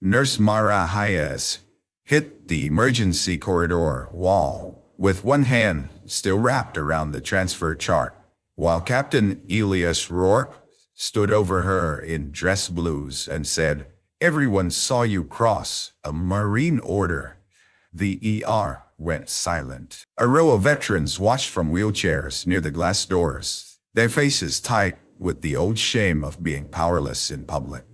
Nurse Mara Hayes hit the emergency corridor wall with one hand still wrapped around the transfer chart, while Captain Elias Rourke stood over her in dress blues and said, "Everyone saw you cross a Marine order." The ER went silent. A row of veterans watched from wheelchairs near the glass doors, their faces tight with the old shame of being powerless in public.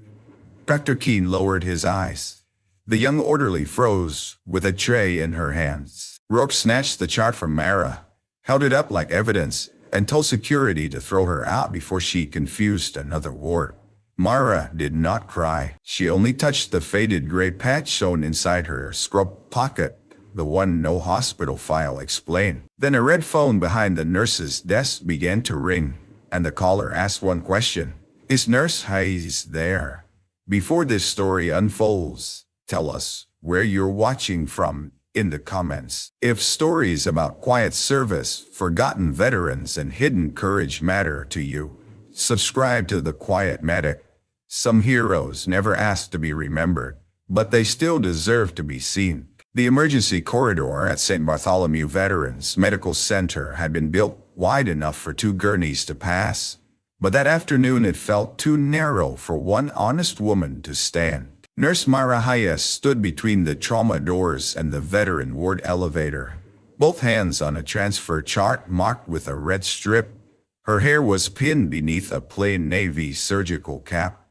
Dr. Keene lowered his eyes. The young orderly froze with a tray in her hands. Rourke snatched the chart from Mara, held it up like evidence, and told security to throw her out before she confused another ward. Mara did not cry. She only touched the faded gray patch sewn inside her scrub pocket. The one no hospital file explained. Then a red phone behind the nurse's desk began to ring, and the caller asked one question. "Is Nurse Hayes there?" Before this story unfolds, tell us where you're watching from in the comments. If stories about quiet service, forgotten veterans, and hidden courage matter to you, subscribe to The Quiet Medic. Some heroes never asked to be remembered, but they still deserve to be seen. The emergency corridor at St. Bartholomew Veterans Medical Center had been built wide enough for 2 gurneys to pass, but that afternoon it felt too narrow for one honest woman to stand. Nurse Mara Hayes stood between the trauma doors and the veteran ward elevator, both hands on a transfer chart marked with a red strip. Her hair was pinned beneath a plain navy surgical cap.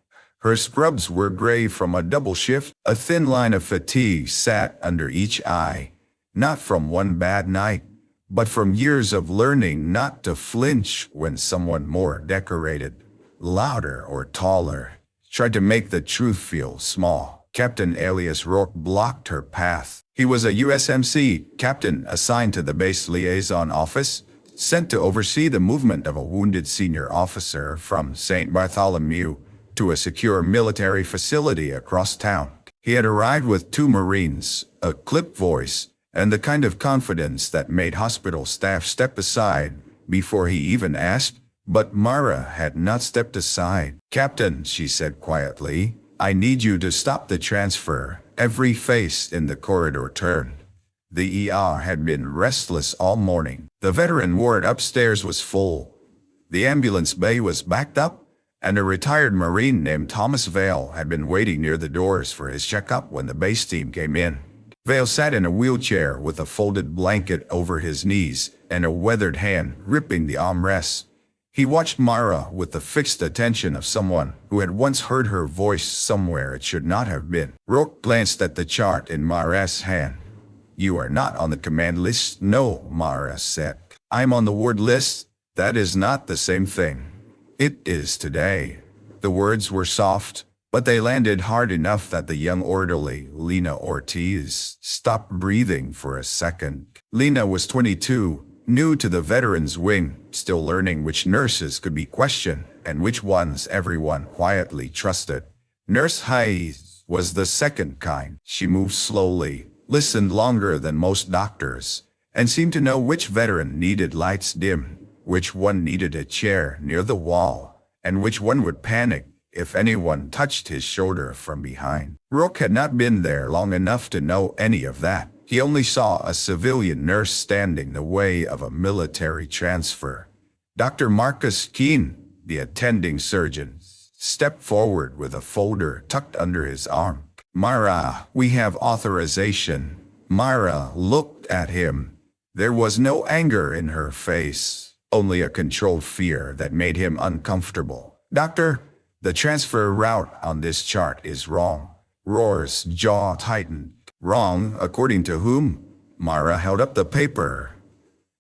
Her scrubs were gray from a double shift. A thin line of fatigue sat under each eye, not from one bad night, but from years of learning not to flinch when someone more decorated, louder, or taller tried to make the truth feel small. Captain Elias Rourke blocked her path. He was a USMC Captain assigned to the base liaison office, sent to oversee the movement of a wounded senior officer from St. Bartholomew to a secure military facility across town. He had arrived with 2 Marines, a clipped voice, and the kind of confidence that made hospital staff step aside before he even asked. But Mara had not stepped aside. "Captain," she said quietly, "I need you to stop the transfer." Every face in the corridor turned. The ER had been restless all morning. The veteran ward upstairs was full. The ambulance bay was backed up, and a retired Marine named Thomas Vale had been waiting near the doors for his checkup when the base team came in. Vale sat in a wheelchair with a folded blanket over his knees and a weathered hand gripping the armrests. He watched Mara with the fixed attention of someone who had once heard her voice somewhere it should not have been. Rourke glanced at the chart in Mara's hand. "You are not on the command list." "No," Mara said. "I'm on the ward list." "That is not the same thing." "It is today." The words were soft, but they landed hard enough that the young orderly, Lena Ortiz, stopped breathing for a second. Lena was 22. New to the veterans wing, still learning which nurses could be questioned and which ones everyone quietly trusted. Nurse Hayes was the second kind. She moved slowly, listened longer than most doctors, and seemed to know which veteran needed lights dim, which one needed a chair near the wall, and which one would panic if anyone touched his shoulder from behind. Rourke had not been there long enough to know any of that. He only saw a civilian nurse standing the way of a military transfer. Dr. Marcus Keene, the attending surgeon, stepped forward with a folder tucked under his arm. "Mara, we have authorization." Mara looked at him. There was no anger in her face, only a controlled fear that made him uncomfortable. "Doctor, the transfer route on this chart is wrong." Rourke's jaw tightened. "Wrong, according to whom?" Mara held up the paper.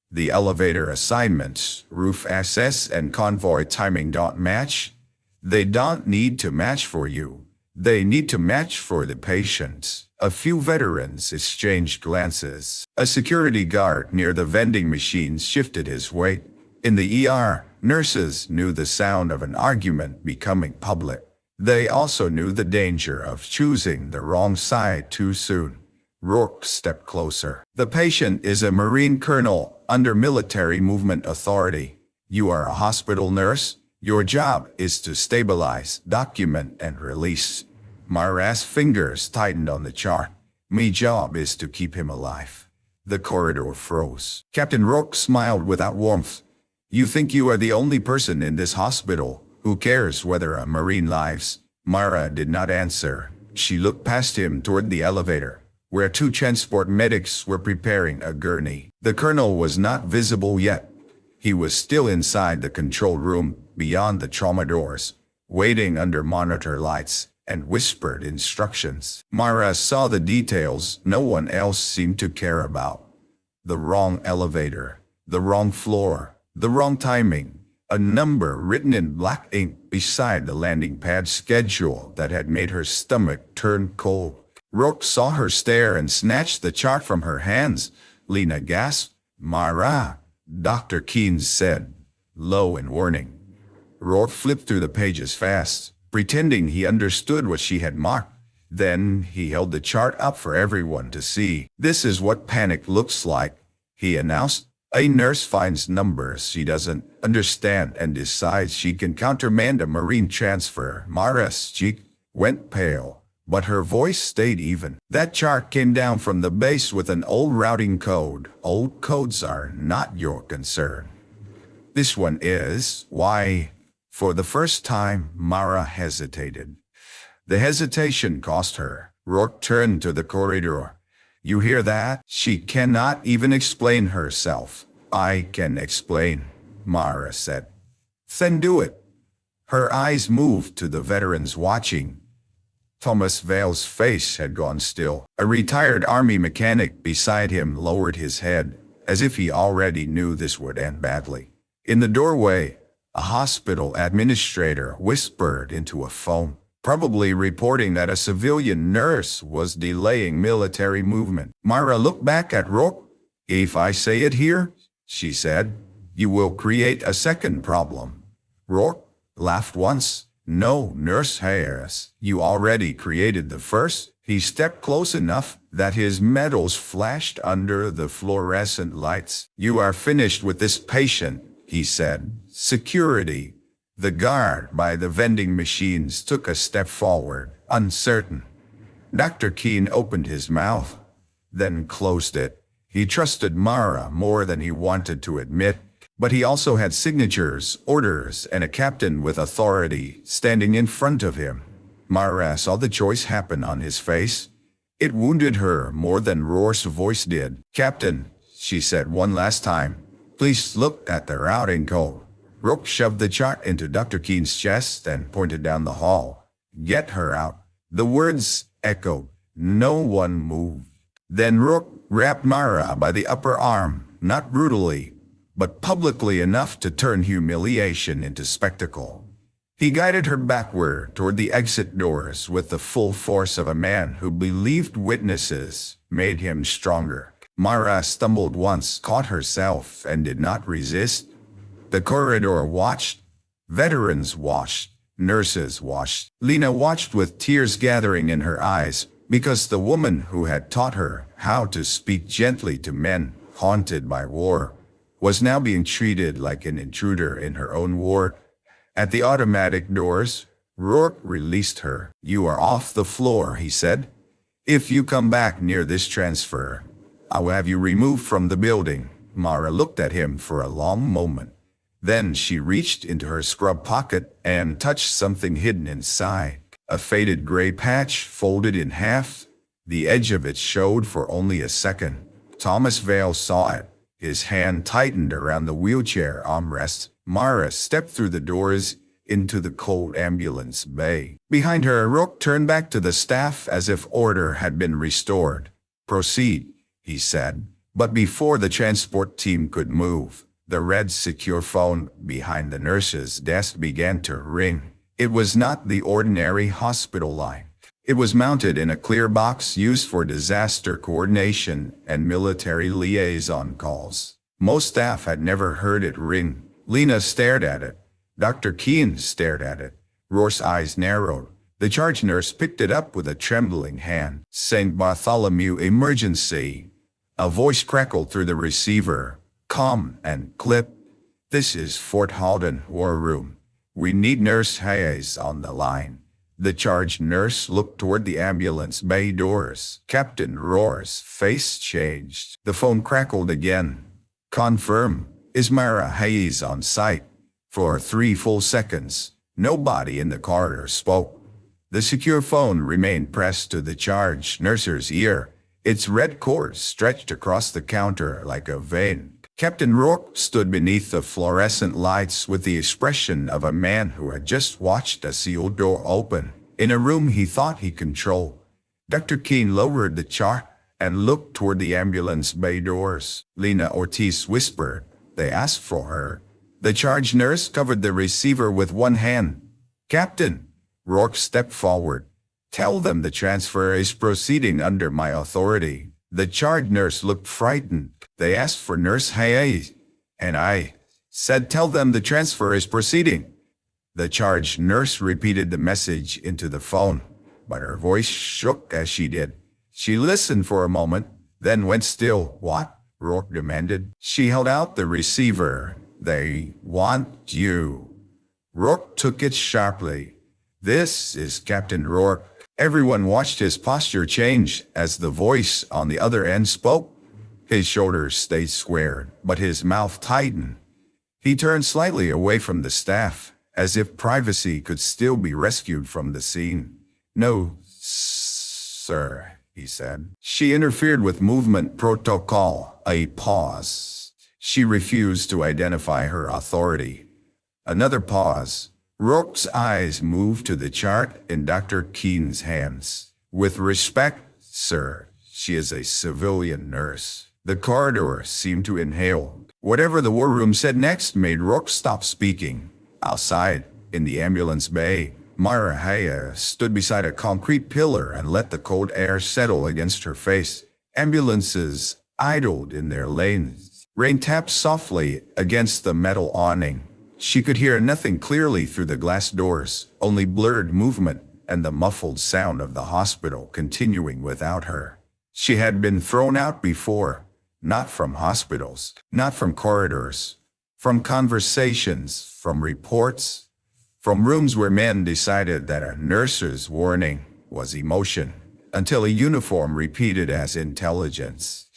"The elevator assignments, roof access, and convoy timing don't match." "They don't need to match for you. They need to match for the patient." A few veterans exchanged glances. A security guard near the vending machines shifted his weight. In the ER, nurses knew the sound of an argument becoming public. They also knew the danger of choosing the wrong side too soon. Rourke stepped closer. "The patient is a Marine colonel under military movement authority. You are a hospital nurse. Your job is to stabilize, document, and release. Mara's fingers tightened on the chart. "My job is to keep him alive." The corridor froze. Captain Rourke smiled without warmth. "You think you are the only person in this hospital who cares whether a Marine lives?" Mara did not answer. She looked past him toward the elevator, where two transport medics were preparing a gurney. The colonel was not visible yet. He was still inside the control room beyond the trauma doors, waiting under monitor lights, and whispered instructions. Mara saw the details no one else seemed to care about. The wrong elevator, the wrong floor, the wrong timing, a number written in black ink beside the landing pad schedule that had made her stomach turn cold. Rourke saw her stare and snatched the chart from her hands. Lena gasped. "Mara," Dr. Keynes said, low in warning. Rourke flipped through the pages fast, pretending he understood what she had marked. Then he held the chart up for everyone to see. "This is what panic looks like," he announced. "A nurse finds numbers she doesn't understand and decides she can countermand a Marine transfer." Mara's cheek went pale, but her voice stayed even. "That chart came down from the base with an old routing code. Old codes are not your concern. This one is." "Why?" For the first time, Mara hesitated. The hesitation cost her. Rourke turned to the corridor. "You hear that? She cannot even explain herself." "I can explain," Mara said. "Then do it." Her eyes moved to the veterans watching. Thomas Vale's face had gone still. A retired army mechanic beside him lowered his head, as if he already knew this would end badly. In the doorway, a hospital administrator whispered into a phone, probably reporting that a civilian nurse was delaying military movement. Mara looked back at Rourke. "If I say it here," she said, "you will create a second problem." Rourke laughed once. "No, Nurse Hayes, you already created the first." He stepped close enough that his medals flashed under the fluorescent lights. "You are finished with this patient," he said. Security. The guard by the vending machines took a step forward, uncertain. Dr. Keene opened his mouth, then closed it. He trusted Mara more than he wanted to admit, but he also had signatures, orders, and a captain with authority standing in front of him. Mara saw the choice happen on his face. It wounded her more than Rourke's voice did. "Captain," she said one last time, "please look at the routing code." Rourke shoved the chart into Dr. Keene's chest and pointed down the hall. "Get her out." The words echoed. No one moved. Then Rourke grabbed Mara by the upper arm, not brutally, but publicly enough to turn humiliation into spectacle. He guided her backward toward the exit doors with the full force of a man who believed witnesses made him stronger. Mara stumbled once, caught herself, and did not resist. The corridor watched. Veterans watched. Nurses watched. Lena watched with tears gathering in her eyes, because the woman who had taught her how to speak gently to men haunted by war was now being treated like an intruder in her own ward. At the automatic doors, Rourke released her. "You are off the floor," he said. "If you come back near this transfer, I will have you removed from the building." Mara looked at him for a long moment. Then she reached into her scrub pocket and touched something hidden inside. A faded gray patch folded in half. The edge of it showed for only a second. Thomas Vale saw it. His hand tightened around the wheelchair armrest. Mara stepped through the doors into the cold ambulance bay. Behind her, Rourke turned back to the staff as if order had been restored. "Proceed," he said. But before the transport team could move, the red secure phone behind the nurse's desk began to ring. It was not the ordinary hospital line. It was mounted in a clear box used for disaster coordination and military liaison calls. Most staff had never heard it ring. Lena stared at it. Dr. Keene stared at it. Rourke's eyes narrowed. The charge nurse picked it up with a trembling hand. "St. Bartholomew emergency." A voice crackled through the receiver, calm and clipped. "This is Fort Halden War Room. We need Nurse Hayes on the line." The charge nurse looked toward the ambulance bay doors. Captain Roar's face changed. The phone crackled again. Confirm. Is Myra Hayes on site? For 3 full seconds, nobody in the corridor spoke. The secure phone remained pressed to the charge nurse's ear, its red cord stretched across the counter like a vein. Captain Rourke stood beneath the fluorescent lights with the expression of a man who had just watched a sealed door open in a room he thought he controlled. Dr. Keene lowered the chart and looked toward the ambulance bay doors. Lena Ortiz whispered, "They asked for her." The charge nurse covered the receiver with one hand. "Captain," Rourke stepped forward. "Tell them the transfer is proceeding under my authority." The charge nurse looked frightened. "They asked for Nurse Hayes, and I said tell them the transfer is proceeding." The charge nurse repeated the message into the phone, but her voice shook as she did. She listened for a moment, then went still. "What?" Rourke demanded. She held out the receiver. "They want you." Rourke took it sharply. "This is Captain Rourke." Everyone watched his posture change as the voice on the other end spoke. His shoulders stayed squared, but his mouth tightened. He turned slightly away from the staff, as if privacy could still be rescued from the scene. "No, sir," he said. She interfered with movement protocol. A pause. She refused to identify her authority. Another pause. Rourke's eyes moved to the chart in Dr. Keene's hands. "With respect, sir, she is a civilian nurse." The corridor seemed to inhale. Whatever the war room said next made Rourke stop speaking. Outside, in the ambulance bay, Myra Hayes stood beside a concrete pillar and let the cold air settle against her face. Ambulances idled in their lanes. Rain tapped softly against the metal awning. She could hear nothing clearly through the glass doors, only blurred movement and the muffled sound of the hospital continuing without her. She had been thrown out before, not from hospitals, not from corridors, from conversations, from reports, from rooms where men decided that a nurse's warning was emotion, until a uniform repeated as intelligence.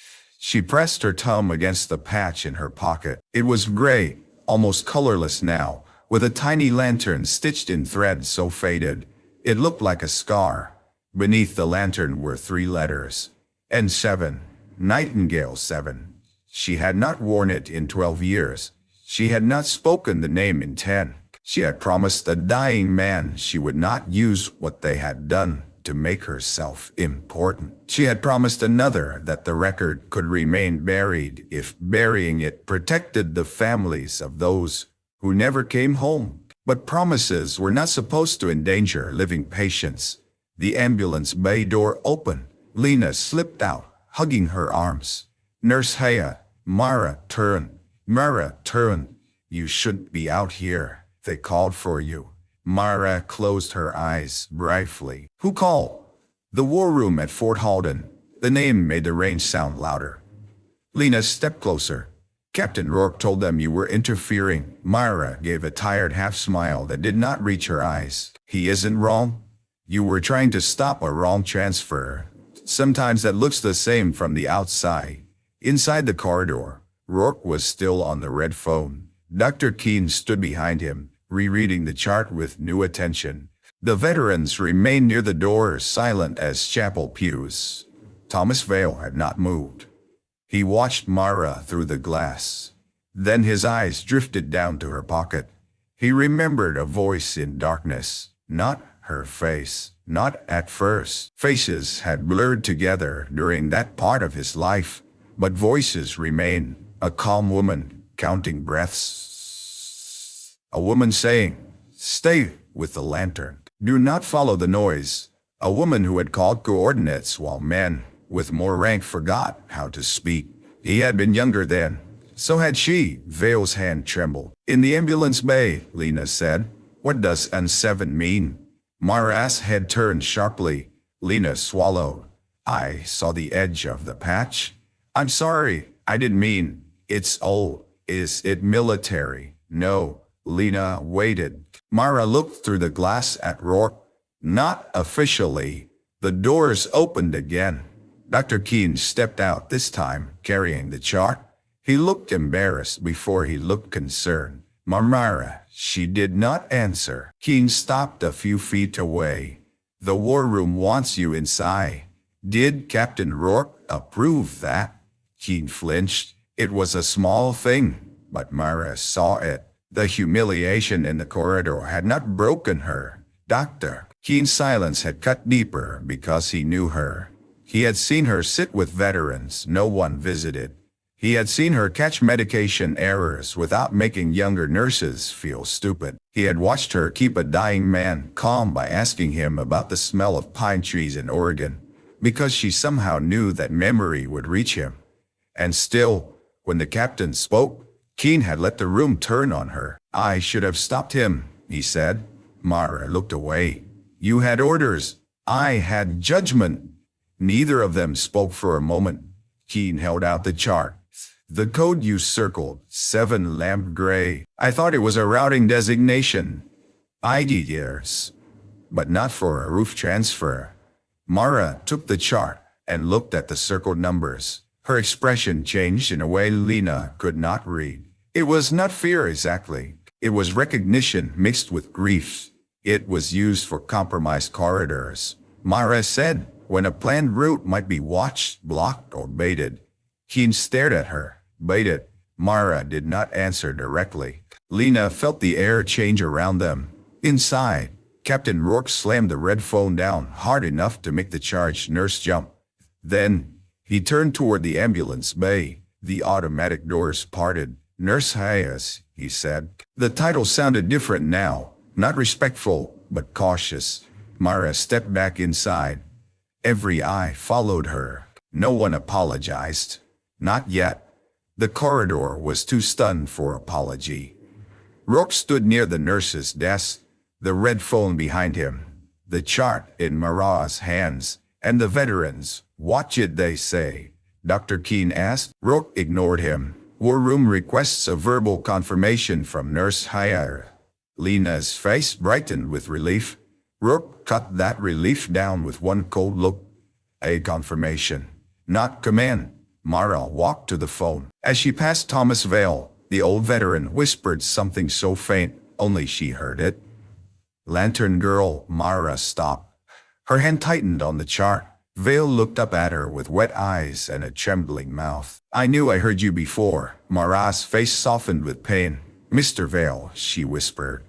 She pressed her thumb against the patch in her pocket. It was gray, almost colorless now, with a tiny lantern stitched in thread so faded, it looked like a scar. Beneath the lantern were 3 letters. N7, Nightingale 7. She had not worn it in 12 years. She had not spoken the name in 10. She had promised a dying man she would not use what they had done to make herself important. She had promised another that the record could remain buried if burying it protected the families of those who never came home. But promises were not supposed to endanger living patients. The ambulance bay door opened. Lena slipped out, hugging her arms. "Nurse Hayes." Myra turned. "Myra, turn. You shouldn't be out here. They called for you." Myra closed her eyes briefly. "Who called?" "The war room at Fort Halden." The name made the rain sound louder. Lena stepped closer. "Captain Rourke told them you were interfering." Myra gave a tired half-smile that did not reach her eyes. "He isn't wrong. You were trying to stop a wrong transfer. Sometimes that looks the same from the outside." Inside the corridor, Rourke was still on the red phone. Dr. Keene stood behind him, rereading the chart with new attention. The veterans remained near the door, silent as chapel pews. Thomas Vale had not moved. He watched Myra through the glass. Then his eyes drifted down to her pocket. He remembered a voice in darkness, not her face, not at first. Faces had blurred together during that part of his life, but voices remained. A calm woman, counting breaths. A woman saying, "Stay with the lantern. Do not follow the noise." A woman who had called coordinates while men with more rank forgot how to speak. He had been younger then. So had she. Vale's hand trembled. "In the ambulance bay," Lena said. "What does N7 mean?" Myra's head turned sharply. Lena swallowed. "I saw the edge of the patch. I'm sorry, I didn't mean. It's old. Is it military?" "No." Lena waited. Myra looked through the glass at Rourke. Not officially. The doors opened again. Dr. Keene stepped out this time, carrying the chart. He looked embarrassed before he looked concerned. Marmara, she did not answer. Keene stopped a few feet away. The war room wants you inside. Did Captain Rourke approve that? Keene flinched. It was a small thing, but Mara saw it. The humiliation in the corridor had not broken her. Dr. Keene's silence had cut deeper because he knew her. He had seen her sit with veterans no one visited. He had seen her catch medication errors without making younger nurses feel stupid. He had watched her keep a dying man calm by asking him about the smell of pine trees in Oregon, because she somehow knew that memory would reach him. And still, when the captain spoke, Keene had let the room turn on her. I should have stopped him, he said. Mara looked away. You had orders. I had judgment. Neither of them spoke for a moment. Keene held out the chart. The code you circled, 7 lamp gray. I thought it was a routing designation. ID years, but not for a roof transfer. Mara took the chart and looked at the circled numbers. Her expression changed in a way Lena could not read. It was not fear exactly. It was recognition mixed with grief. It was used for compromised corridors. Mara said, when a planned route might be watched, blocked, or baited. Keene stared at her. Baited. Mara did not answer directly. Lena felt the air change around them. Inside, Captain Rourke slammed the red phone down hard enough to make the charged nurse jump. Then, he turned toward the ambulance bay. The automatic doors parted. Nurse Hayes, he said. The title sounded different now. Not respectful, but cautious. Mara stepped back inside. Every eye followed her. No one apologized. Not yet. The corridor was too stunned for apology. Rourke stood near the nurse's desk, the red phone behind him, the chart in Mara's hands, and the veterans. Watch it, they say. Dr. Keene asked. Rourke ignored him. War room requests a verbal confirmation from Nurse Hayes. Lena's face brightened with relief. Rourke cut that relief down with one cold look. A confirmation, not command. Mara walked to the phone. As she passed Thomas Vale, the old veteran whispered something so faint, only she heard it. Lantern girl. Mara stopped. Her hand tightened on the chart. Vale looked up at her with wet eyes and a trembling mouth. I knew I heard you before. Mara's face softened with pain. Mr. Vale, she whispered.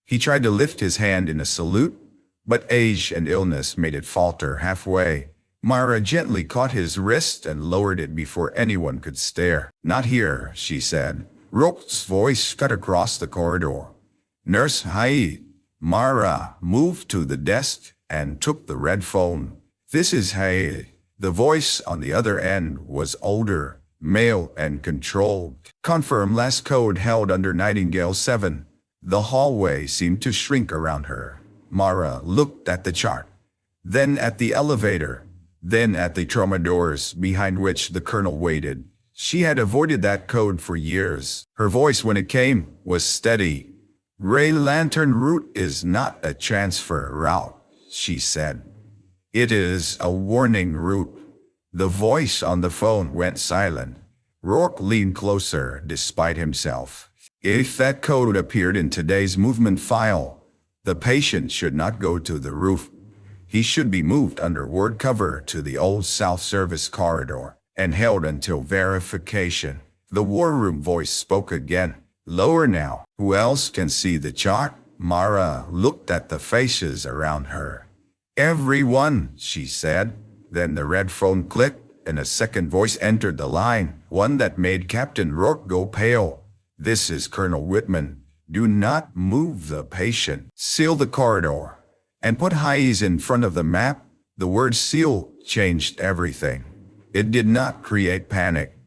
He tried to lift his hand in a salute, but age and illness made it falter halfway. Mara gently caught his wrist and lowered it before anyone could stare. Not here, she said. Rourke's voice cut across the corridor. Nurse Hayes. Mara moved to the desk and took the red phone. This is Hayes. The voice on the other end was older, male, and controlled. Confirm last code held under Nightingale 7. The hallway seemed to shrink around her. Mara looked at the chart, then at the elevator, then at the trauma doors behind which the colonel waited. She had avoided that code for years. Her voice, when it came, was steady. Ray Lantern route is not a transfer route, she said. It is a warning route. The voice on the phone went silent. Rourke leaned closer despite himself. If that code appeared in today's movement file, the patient should not go to the roof. He should be moved under ward cover to the old South Service corridor and held until verification. The war room voice spoke again. Lower now. Who else can see the chart? Mara looked at the faces around her. Everyone, she said. Then the red phone clicked and a second voice entered the line, one that made Captain Rourke go pale. This is Colonel Whitman. Do not move the patient. Seal the corridor and put Hayes in front of the map. The word seal changed everything. It did not create panic.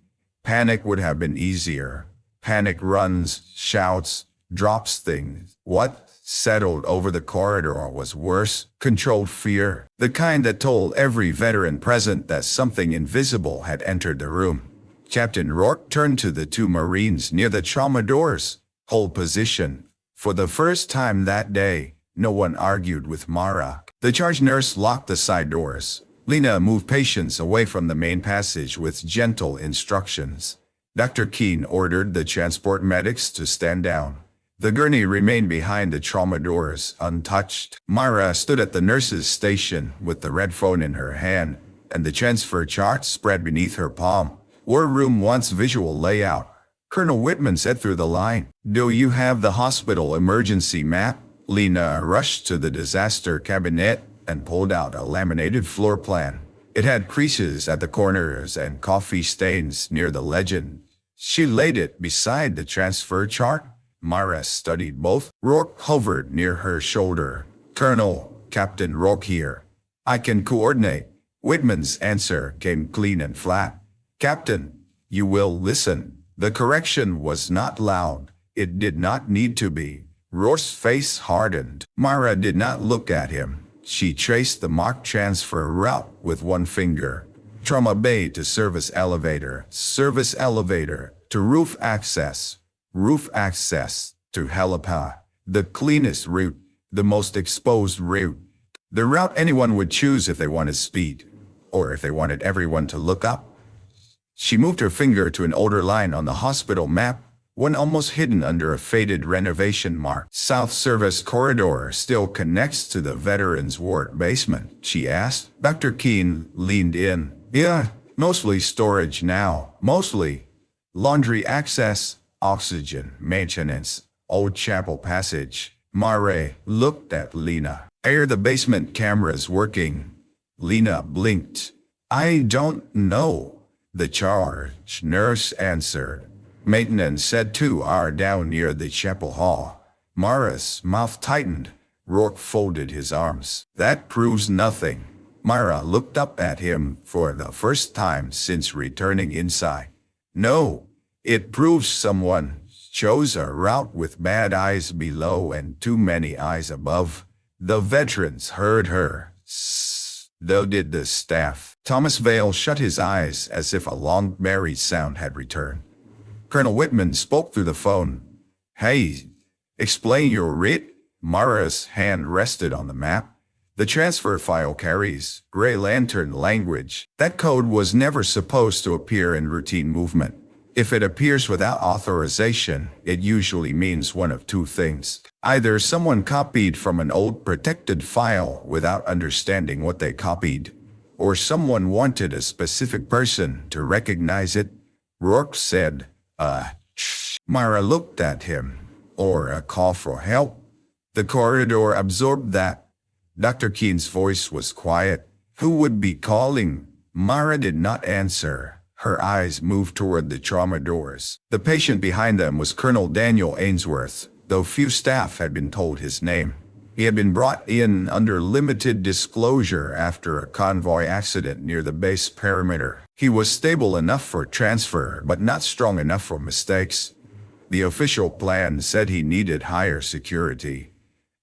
Panic would have been easier. Panic runs, shouts, drops things. What settled over the corridor was worse. Controlled fear. The kind that told every veteran present that something invisible had entered the room. Captain Rourke turned to the two Marines near the trauma doors. Hold position. For the first time that day, no one argued with Mara. The charge nurse locked the side doors. Lena moved patients away from the main passage with gentle instructions. Dr. Keene ordered the transport medics to stand down. The gurney remained behind the trauma doors, untouched. Mara stood at the nurse's station with the red phone in her hand and the transfer chart spread beneath her palm. War Room 1's visual layout. Colonel Whitman said through the line, "Do you have the hospital emergency map?" Lena rushed to the disaster cabinet and pulled out a laminated floor plan. It had creases at the corners and coffee stains near the legend. She laid it beside the transfer chart. Mara studied both. Rourke hovered near her shoulder. "Colonel, Captain Rourke here. I can coordinate." Whitman's answer came clean and flat. "Captain, you will listen." The correction was not loud. It did not need to be. Rourke's face hardened. Mara did not look at him. She traced the marked transfer route with one finger. Trauma bay to service elevator to roof access to helipad. The cleanest route, the most exposed route. The route anyone would choose if they wanted speed, or if they wanted everyone to look up. She moved her finger to an older line on the hospital map, one almost hidden under a faded renovation mark. "South Service Corridor still connects to the Veterans Ward basement?" she asked. Dr. Keene leaned in. "Yeah, mostly storage now. Mostly. Laundry access, oxygen, maintenance, Old Chapel Passage." Mare looked at Lena. "Are the basement cameras working?" Lena blinked. "I don't know," the charge nurse answered. "Maintenance said 2 are down near the chapel hall." Mara's mouth tightened. Rourke folded his arms. "That proves nothing." Mara looked up at him for the first time since returning inside. "No, it proves someone chose a route with bad eyes below and too many eyes above." The veterans heard her. Though did the staff. Thomas Vale shut his eyes as if a long buried sound had returned. Colonel Whitman spoke through the phone. "Hey, explain your writ." Mara's hand rested on the map. "The transfer file carries Gray Lantern language. That code was never supposed to appear in routine movement. If it appears without authorization, it usually means one of two things. Either someone copied from an old protected file without understanding what they copied, or someone wanted a specific person to recognize it." Rourke said, Mara looked at him. "Or a call for help." The corridor absorbed that. Dr. Keene's voice was quiet. "Who would be calling?" Mara did not answer. Her eyes moved toward the trauma doors. The patient behind them was Colonel Daniel Ainsworth, though few staff had been told his name. He had been brought in under limited disclosure after a convoy accident near the base perimeter. He was stable enough for transfer, but not strong enough for mistakes. The official plan said he needed higher security.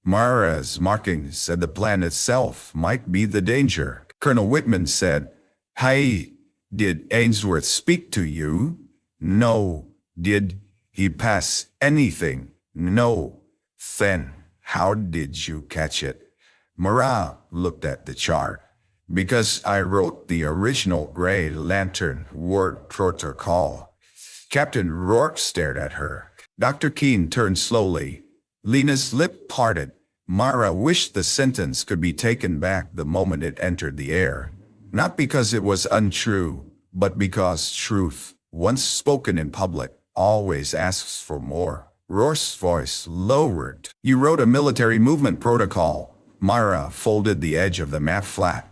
Mara's markings said the plan itself might be the danger. Colonel Whitman said, "Hey, did Ainsworth speak to you?" "No." "Did he pass anything?" "No." "Then how did you catch it?" Mara looked at the chart. "Because I wrote the original Gray Lantern word protocol." Captain Rourke stared at her. Dr. Keene turned slowly. Lena's lip parted. Mara wished the sentence could be taken back the moment it entered the air. Not because it was untrue, but because truth, once spoken in public, always asks for more. Rourke's voice lowered. "You wrote a military movement protocol." Mara folded the edge of the map flat.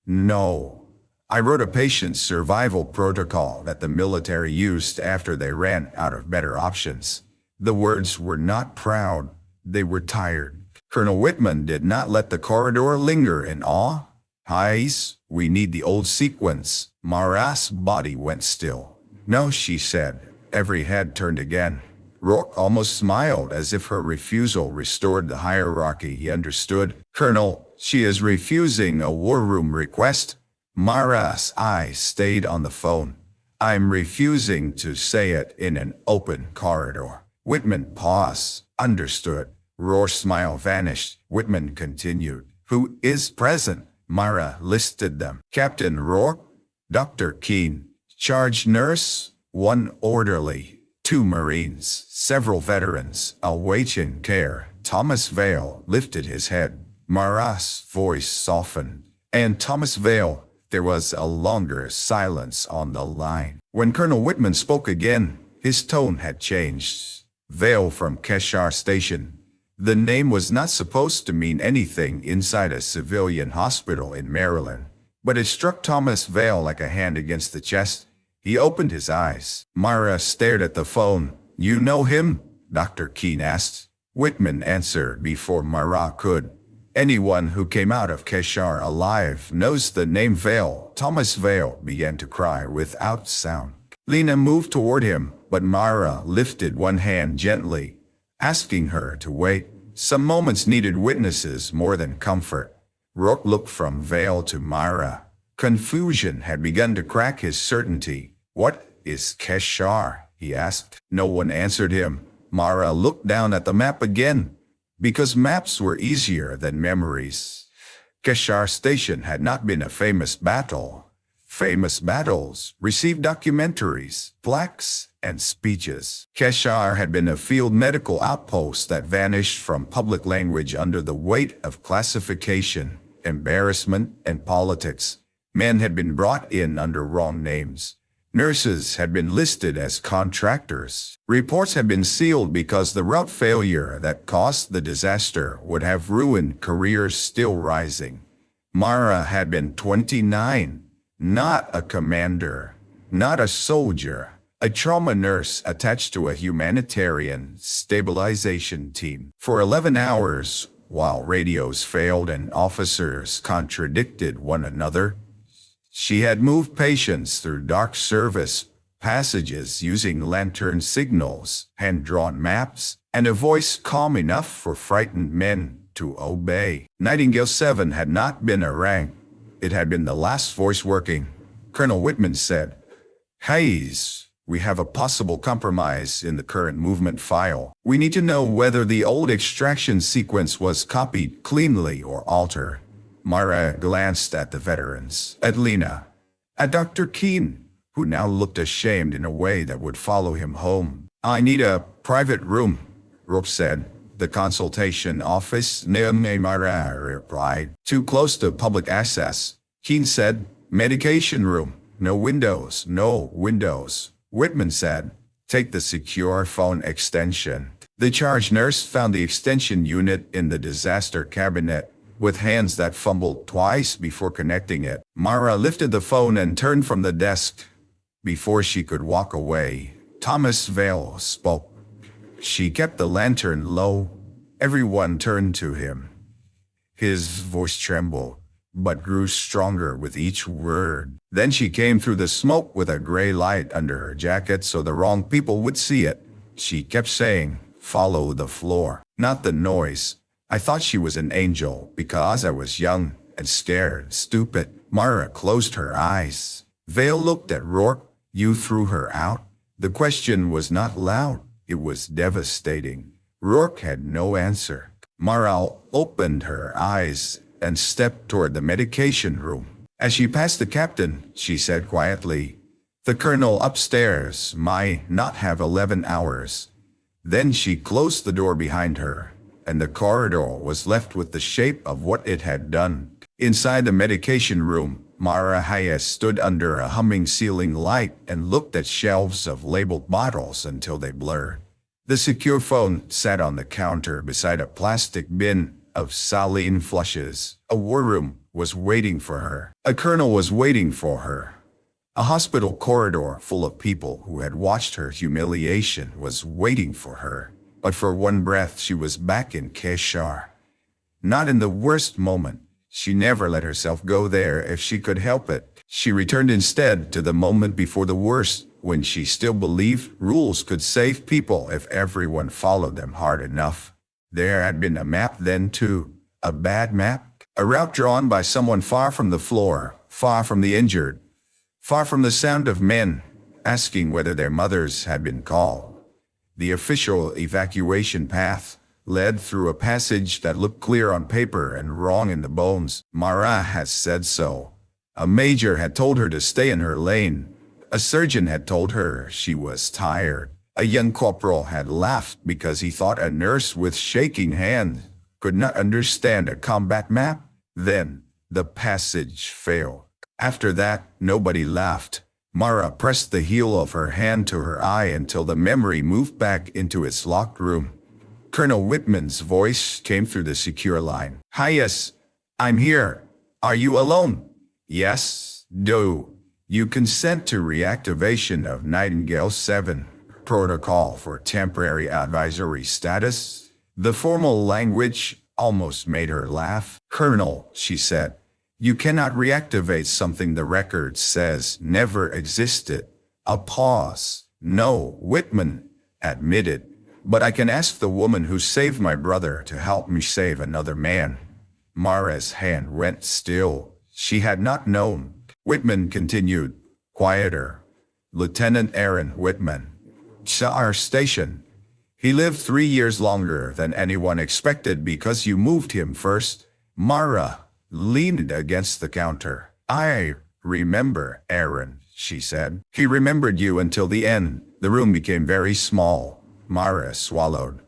"No. I wrote a patient survival protocol that the military used after they ran out of better options." The words were not proud. They were tired. Colonel Whitman did not let the corridor linger in awe. "Hayes, we need the old sequence." Mara's body went still. "No," she said. Every head turned again. Rourke almost smiled as if her refusal restored the hierarchy he understood. "Colonel, she is refusing a war room request." Mara's eyes stayed on the phone. "I'm refusing to say it in an open corridor." Whitman paused. "Understood." Rourke's smile vanished. Whitman continued. Who is present? Mara listed them. Captain Rourke, Dr. Keene, charge nurse, one orderly, two Marines, several veterans, awaiting care. Thomas Vale lifted his head. Mara's voice softened. And Thomas Vale, there was a longer silence on the line. When Colonel Whitman spoke again, his tone had changed. Vale from Cheshire Station. The name was not supposed to mean anything inside a civilian hospital in Maryland, but it struck Thomas Vale like a hand against the chest. He opened his eyes. Mara stared at the phone. You know him? Dr. Keene asked. Whitman answered before Mara could. Anyone who came out of Cheshire alive knows the name Vale. Thomas Vale began to cry without sound. Lena moved toward him, but Mara lifted one hand gently, asking her to wait. Some moments needed witnesses more than comfort. Rourke looked from Vale to Mara. Confusion had begun to crack his certainty. What is Cheshire? He asked. No one answered him. Mara looked down at the map again, because maps were easier than memories. Cheshire Station had not been a famous battle. Famous battles received documentaries, plaques, and speeches. Cheshire had been a field medical outpost that vanished from public language under the weight of classification, embarrassment, and politics. Men had been brought in under wrong names. Nurses had been listed as contractors. Reports had been sealed because the route failure that caused the disaster would have ruined careers still rising. Mara had been 29, not a commander, not a soldier, a trauma nurse attached to a humanitarian stabilization team. For 11 hours, while radios failed and officers contradicted one another, she had moved patients through dark service passages using lantern signals, hand-drawn maps, and a voice calm enough for frightened men to obey. Nightingale 7 had not been a rank. It had been the last voice working. Colonel Whitman said, Hayes, we have a possible compromise in the current movement file. We need to know whether the old extraction sequence was copied cleanly or altered. Mara glanced at the veterans, at Lena, at Dr. Keene, who now looked ashamed in a way that would follow him home. I need a private room, Rourke said. The consultation office, Mara replied. Too close to public access. Keene said, medication room. No windows, no windows. Whitman said, take the secure phone extension. The charge nurse found the extension unit in the disaster cabinet, with hands that fumbled twice before connecting it. Mara lifted the phone and turned from the desk. Before she could walk away, Thomas Vale spoke. She kept the lantern low. Everyone turned to him. His voice trembled, but grew stronger with each word. Then she came through the smoke with a gray light under her jacket so the wrong people would see it. She kept saying, follow the floor, not the noise. I thought she was an angel because I was young and scared, stupid. Mara closed her eyes. Vale looked at Rourke. You threw her out? The question was not loud. It was devastating. Rourke had no answer. Mara opened her eyes and stepped toward the medication room. As she passed the captain, she said quietly, the colonel upstairs might not have 11 hours. Then she closed the door behind her, and the corridor was left with the shape of what it had done. Inside the medication room, Mara Hayes stood under a humming ceiling light and looked at shelves of labeled bottles until they blurred. The secure phone sat on the counter beside a plastic bin of saline flushes. A war room was waiting for her. A colonel was waiting for her. A hospital corridor full of people who had watched her humiliation was waiting for her. But for one breath she was back in Cheshire. Not in the worst moment. She never let herself go there if she could help it. She returned instead to the moment before the worst, when she still believed rules could save people if everyone followed them hard enough. There had been a map then too. A bad map. A route drawn by someone far from the floor, far from the injured, far from the sound of men asking whether their mothers had been called. The official evacuation path, led through a passage that looked clear on paper and wrong in the bones. Mara has said so. A major had told her to stay in her lane. A surgeon had told her she was tired. A young corporal had laughed because he thought a nurse with shaking hand could not understand a combat map. Then the passage failed. After that, nobody laughed. Mara pressed the heel of her hand to her eye until the memory moved back into its locked room. Colonel Whitman's voice came through the secure line. "Hi, yes, I'm here. Are you alone?" "Yes, do you consent to reactivation of Nightingale 7 protocol for temporary advisory status?" The formal language almost made her laugh. "Colonel," she said, "you cannot reactivate something the record says never existed." A pause. "No," Whitman admitted, "but I can ask the woman who saved my brother to help me save another man." Mara's hand went still. She had not known. Whitman continued, quieter. "Lieutenant Aaron Whitman. Our station. He lived 3 years longer than anyone expected because you moved him first." Mara leaned against the counter. "I remember Aaron," she said. "He remembered you until the end." The room became very small. Mara swallowed.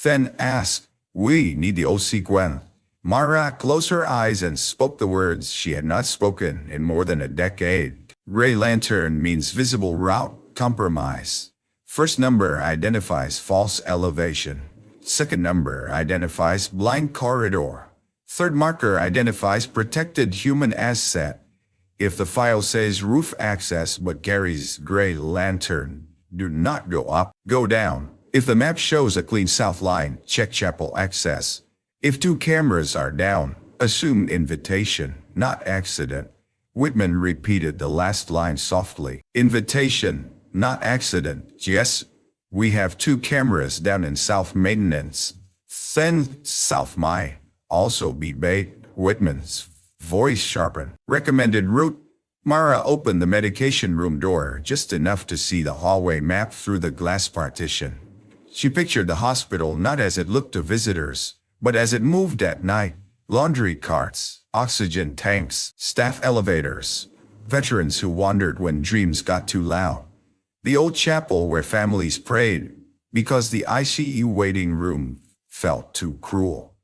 Then asked, "We need the sequence." Mara closed her eyes and spoke the words she had not spoken in more than a decade. "Ray lantern means visible route compromise. First number identifies false elevation. Second number identifies blind corridor. Third marker identifies protected human asset. If the file says roof access but carries gray lantern, do not go up, go down. If the map shows a clean south line, check chapel access. If 2 cameras are down, assume invitation, not accident." Whitman repeated the last line softly. "Invitation, not accident." "Yes, we have 2 cameras down in South Maintenance. Then South might also be bait." Whitman's voice sharpened. "Recommended route." Mara opened the medication room door just enough to see the hallway map through the glass partition. She pictured the hospital not as it looked to visitors, but as it moved at night. Laundry carts, oxygen tanks, staff elevators, veterans who wandered when dreams got too loud. The old chapel where families prayed because the ICU waiting room felt too cruel.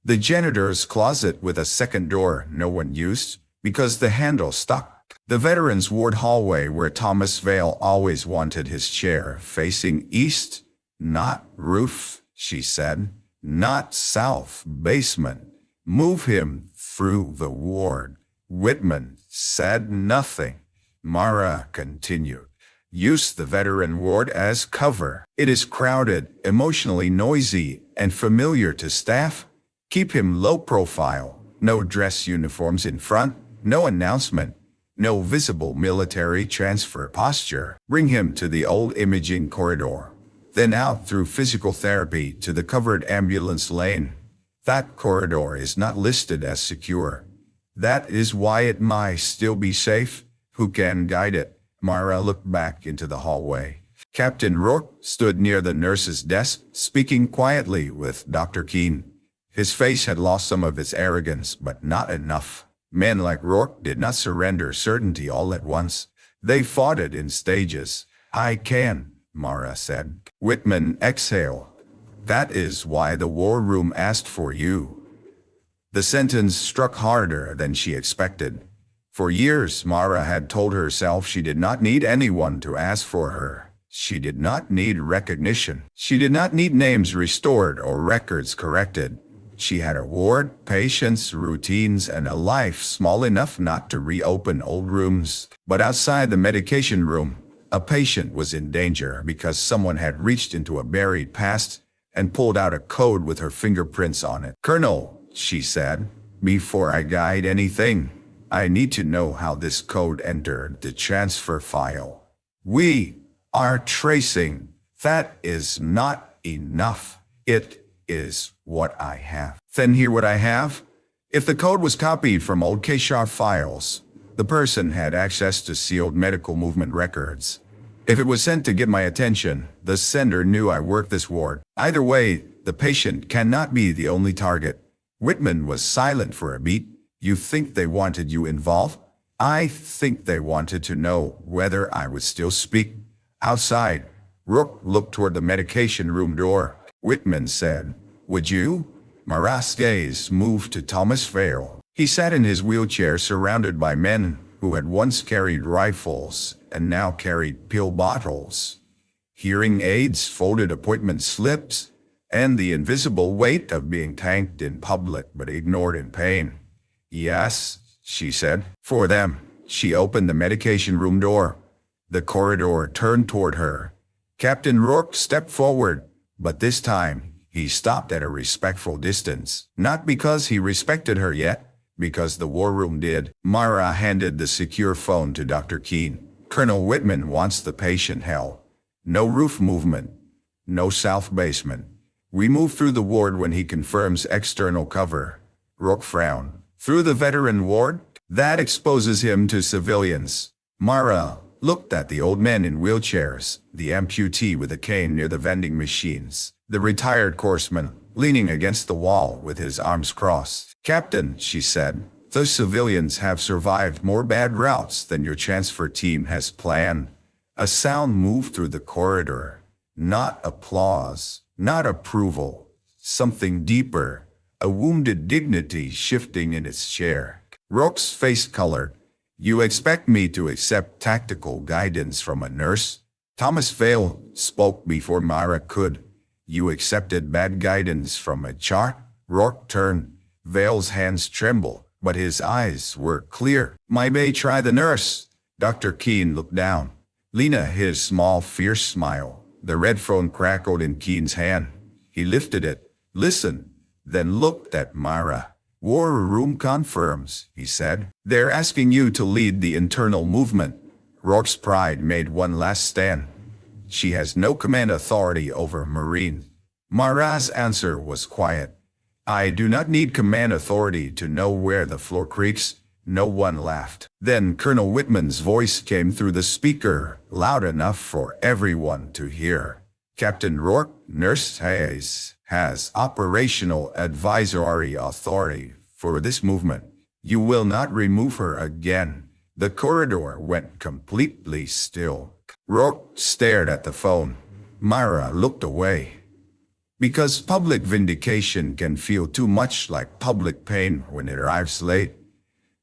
The janitor's closet with a second door no one used because the handle stuck. The veterans ward hallway where Thomas Vale always wanted his chair facing east. "Not roof," she said. "Not south basement. Move him through the ward." Whitman said nothing. Mara continued. "Use the veteran ward as cover. It is crowded, emotionally noisy, and familiar to staff. Keep him low profile. No dress uniforms in front. No announcement. No visible military transfer posture. Bring him to the old imaging corridor. Then out through physical therapy to the covered ambulance lane. That corridor is not listed as secure. That is why it might still be safe. Who can guide it?" Mara looked back into the hallway. Captain Rourke stood near the nurse's desk, speaking quietly with Dr. Keene. His face had lost some of its arrogance, but not enough. Men like Rourke did not surrender certainty all at once. They fought it in stages. "I can," Mara said. Whitman exhaled. "That is why the war room asked for you." The sentence struck harder than she expected. For years, Mara had told herself she did not need anyone to ask for her. She did not need recognition. She did not need names restored or records corrected. She had a ward, patients, routines, and a life small enough not to reopen old wounds. But outside the medication room, a patient was in danger because someone had reached into a buried past and pulled out a code with her fingerprints on it. "Colonel," she said, "before I guide anything, I need to know how this code entered the transfer file. We are tracing. That is not enough. It is what I have." "Then hear what I have. If the code was copied from old Keshar files, the person had access to sealed medical movement records. If it was sent to get my attention, the sender knew I worked this ward. Either way, The patient cannot be the only target. Whitman was silent for a beat. You think they wanted you involved? I think they wanted to know whether I would still speak. Outside, Rook looked toward the medication room door. Whitman said, "Would you?" Mara's gaze moved to Thomas Vale. He sat in his wheelchair surrounded by men who had once carried rifles and now carried pill bottles, hearing aids, folded appointment slips, and the invisible weight of being thanked in public but ignored in pain. "Yes," she said. For them. She opened the medication room door. The corridor turned toward her. Captain Rourke stepped forward, but this time he stopped at a respectful distance. Not because he respected her yet, because the war room did. Mara handed the secure phone to Dr. Keene. "Colonel Whitman wants the patient held. No roof movement. No south basement. We move through the ward when he confirms external cover." Rourke frowned. "Through the veteran ward? That exposes him to civilians." Mara looked at the old men in wheelchairs, the amputee with a cane near the vending machines, the retired corpsman leaning against the wall with his arms crossed. "Captain," she said, "those civilians have survived more bad routes than your transfer team has planned." A sound moved through the corridor. Not applause, not approval, something deeper, a wounded dignity shifting in its chair. Rourke's face colored. "You expect me to accept tactical guidance from a nurse?" Thomas Vale spoke before Mara could. "You accepted bad guidance from a chart?" Rourke turned. Vale's hands trembled, but his eyes were clear. "I may try the nurse." Dr. Keene looked down. Lena hid a small, fierce smile. The red phone crackled in Keene's hand. He lifted it, listened, then looked at Mara. "War room confirms," he said. "They're asking you to lead the internal movement." Rourke's pride made one last stand. "She has no command authority over Marines." Mara's answer was quiet. "I do not need command authority to know where the floor creaks." No one laughed. Then Colonel Whitman's voice came through the speaker, loud enough for everyone to hear. "Captain Rourke, Nurse Hayes has operational advisory authority for this movement. You will not remove her again." The corridor went completely still. Rourke stared at the phone. Mara looked away. Because public vindication can feel too much like public pain when it arrives late.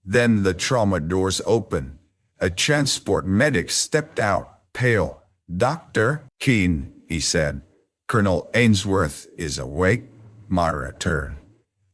Then the trauma doors opened. A transport medic stepped out, pale. "Dr. Keene," he said. "Colonel Ainsworth is awake." Mara turned.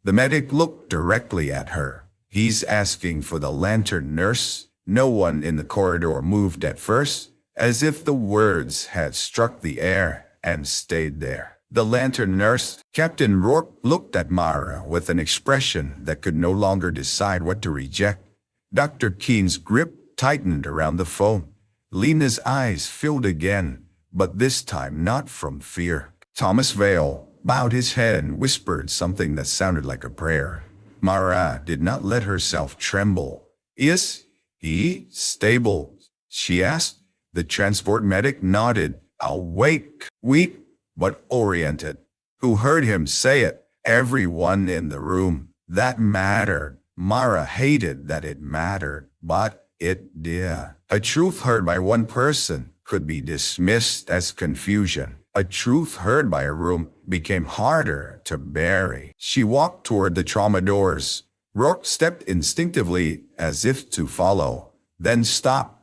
The medic looked directly at her. "He's asking for the lantern, nurse." No one in the corridor moved at first, as if the words had struck the air and stayed there. "The lantern, nurse." Captain Rourke looked at Mara with an expression that could no longer decide what to reject. Dr. Keene's grip tightened around the phone. Lena's eyes filled again, but this time not from fear. Thomas Vale bowed his head and whispered something that sounded like a prayer. Mara did not let herself tremble. "Is he stable?" she asked. The transport medic nodded. "Awake, weak, but oriented." Who heard him say it? Everyone in the room. That mattered. Mara hated that it mattered, but it did. A truth heard by one person could be dismissed as confusion. A truth heard by a room became harder to bury. She walked toward the trauma doors. Rourke stepped instinctively as if to follow, then stopped.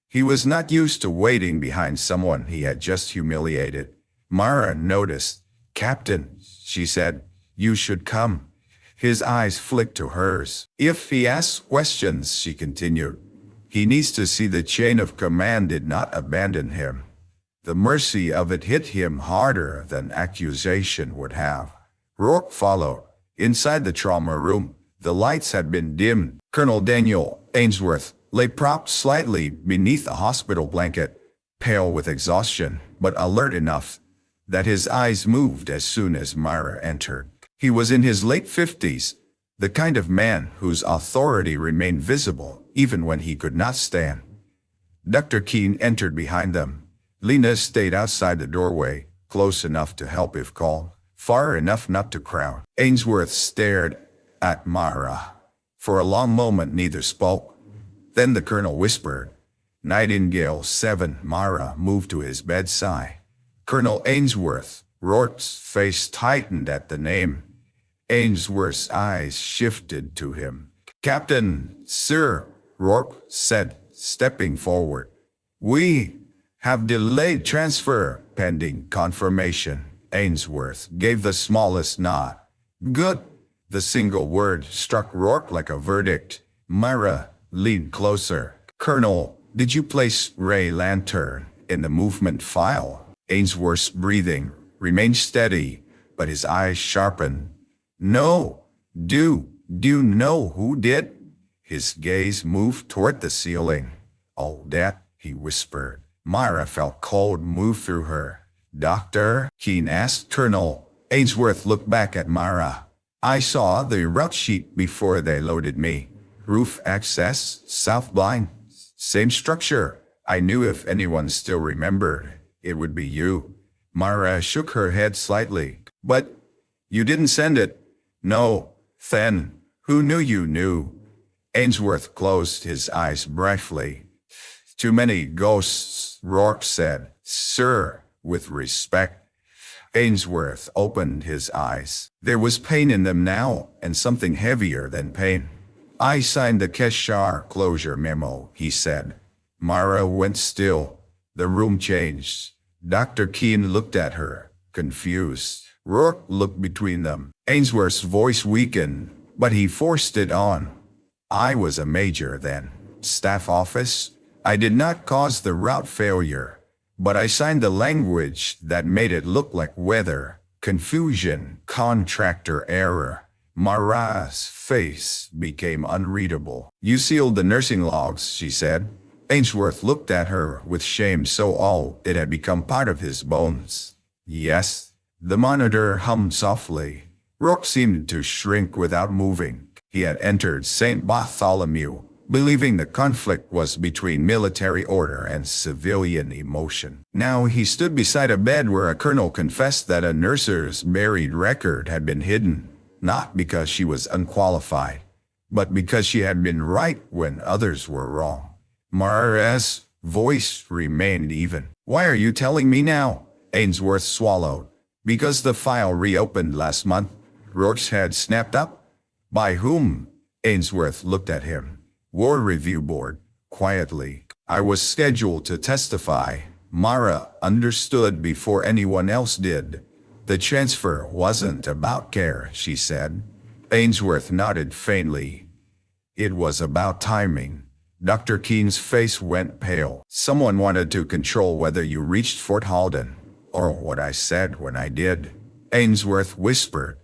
He was not used to waiting behind someone he had just humiliated. Mara noticed. "Captain," she said, "you should come." His eyes flicked to hers. "If he asks questions," she continued, "he needs to see the chain of command did not abandon him." The mercy of it hit him harder than accusation would have. Rourke followed. Inside the trauma room, the lights had been dimmed. Colonel Daniel Ainsworth lay propped slightly beneath a hospital blanket, pale with exhaustion, but alert enough that his eyes moved as soon as Mara entered. He was in his late 50s, the kind of man whose authority remained visible even when he could not stand. Dr. Keene entered behind them. Lena stayed outside the doorway, close enough to help if called. far enough not to crowd. Ainsworth stared at Mara. For a long moment neither spoke. Then the colonel whispered, "Nightingale 7. Mara moved to his bedside. Colonel Ainsworth. Rourke's face tightened at the name. Ainsworth's eyes shifted to him. "Captain, sir," Rourke said, stepping forward. "We have delayed transfer pending confirmation." Ainsworth gave the smallest nod. "Good." The single word struck Rourke like a verdict. Mara leaned closer. "Colonel, did you place Ray Lantern in the movement file?" Ainsworth's breathing remained steady, but his eyes sharpened. "No. Do you know who did?" His gaze moved toward the ceiling. "Oh, that," he whispered. Mara felt cold move through her. "Doctor?" Keene asked. "Colonel." Ainsworth looked back at Mara. "I saw the route sheet before they loaded me. Roof access, south blind, same structure. I knew if anyone still remembered, it would be you." Mara shook her head slightly. "But you didn't send it." "No." "Then who knew you knew?" Ainsworth closed his eyes briefly. "Too many ghosts," Rourke said. "Sir, with respect." Ainsworth opened his eyes. There was pain in them now, and something heavier than pain. "I signed the Keshar closure memo," he said. Mara went still. The room changed. Dr. Keene looked at her, confused. Rourke looked between them. Ainsworth's voice weakened, but he forced it on. "I was a major then. Staff office. I did not cause the route failure. But I signed the language that made it look like weather, confusion, contractor error." Mara's face became unreadable. "You sealed the nursing logs," she said. Ainsworth looked at her with shame so old it had become part of his bones. "Yes." The monitor hummed softly. Rourke seemed to shrink without moving. He had entered St. Bartholomew, believing the conflict was between military order and civilian emotion. Now he stood beside a bed where a colonel confessed that a nurse's buried record had been hidden, not because she was unqualified, but because she had been right when others were wrong. Mara's voice remained even. "Why are you telling me now?" Ainsworth swallowed. "Because the file reopened last month." Rourke's head snapped up. "By whom?" Ainsworth looked at him. "War Review Board," quietly. "I was scheduled to testify." Mara understood before anyone else did. "The transfer wasn't about care," she said. Ainsworth nodded faintly. "It was about timing." Dr. Keene's face went pale. "Someone wanted to control whether you reached Fort Halden, or what I said when I did," Ainsworth whispered.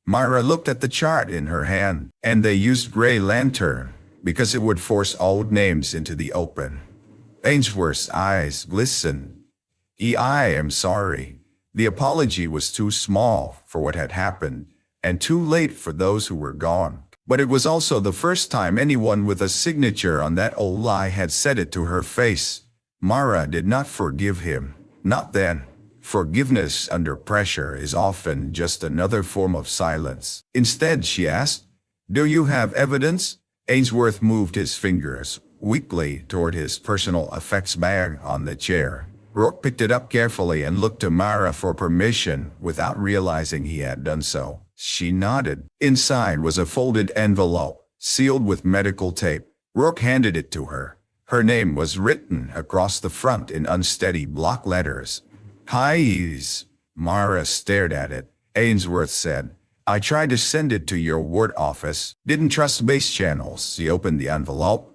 Mara looked at the chart in her hand. "And they used Gray Lantern, because it would force old names into the open." Ainsworth's eyes glistened. "I am sorry." The apology was too small for what had happened, and too late for those who were gone. But it was also the first time anyone with a signature on that old lie had said it to her face. Mara did not forgive him. Not then. Forgiveness under pressure is often just another form of silence. Instead, she asked, "Do you have evidence?" Ainsworth moved his fingers weakly toward his personal effects bag on the chair. Rourke picked it up carefully and looked to Mara for permission without realizing he had done so. She nodded. Inside was a folded envelope, sealed with medical tape. Rourke handed it to her. Her name was written across the front in unsteady block letters. "Hayes." Mara stared at it. Ainsworth said, "I tried to send it to your ward office. Didn't trust base channels." He opened the envelope.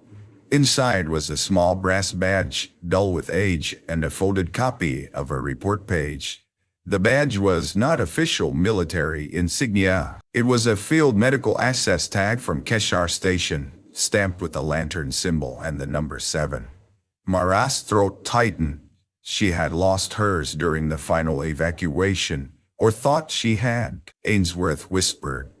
Inside was a small brass badge, dull with age, and a folded copy of a report page. The badge was not official military insignia. It was a field medical access tag from Keshar Station, stamped with the lantern symbol and the number 7. Mara's throat tightened. She had lost hers during the final evacuation, or thought she had. Ainsworth whispered,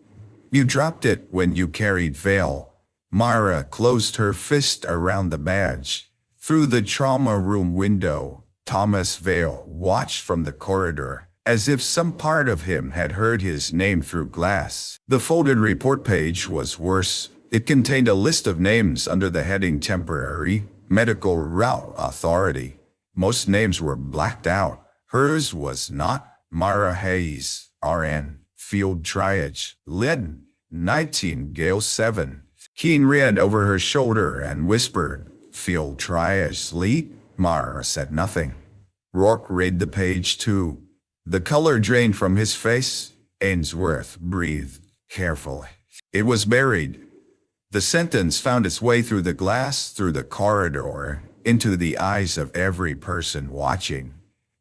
"You dropped it when you carried Vale." Mara closed her fist around the badge. Through the trauma room window, Thomas Vale watched from the corridor. as if some part of him had heard his name through glass. The folded report page was worse. It contained a list of names under the heading Temporary Medical Route Authority. Most names were blacked out. Hers was not. Mara Hayes, RN, Field Triage, Lead, Nightingale 7. Keene read over her shoulder and whispered, Field Triage Lead. Mara said nothing. Rourke read the page too. The color drained from his face. Ainsworth breathed carefully. It was buried. The sentence found its way through the glass, through the corridor, into the eyes of every person watching.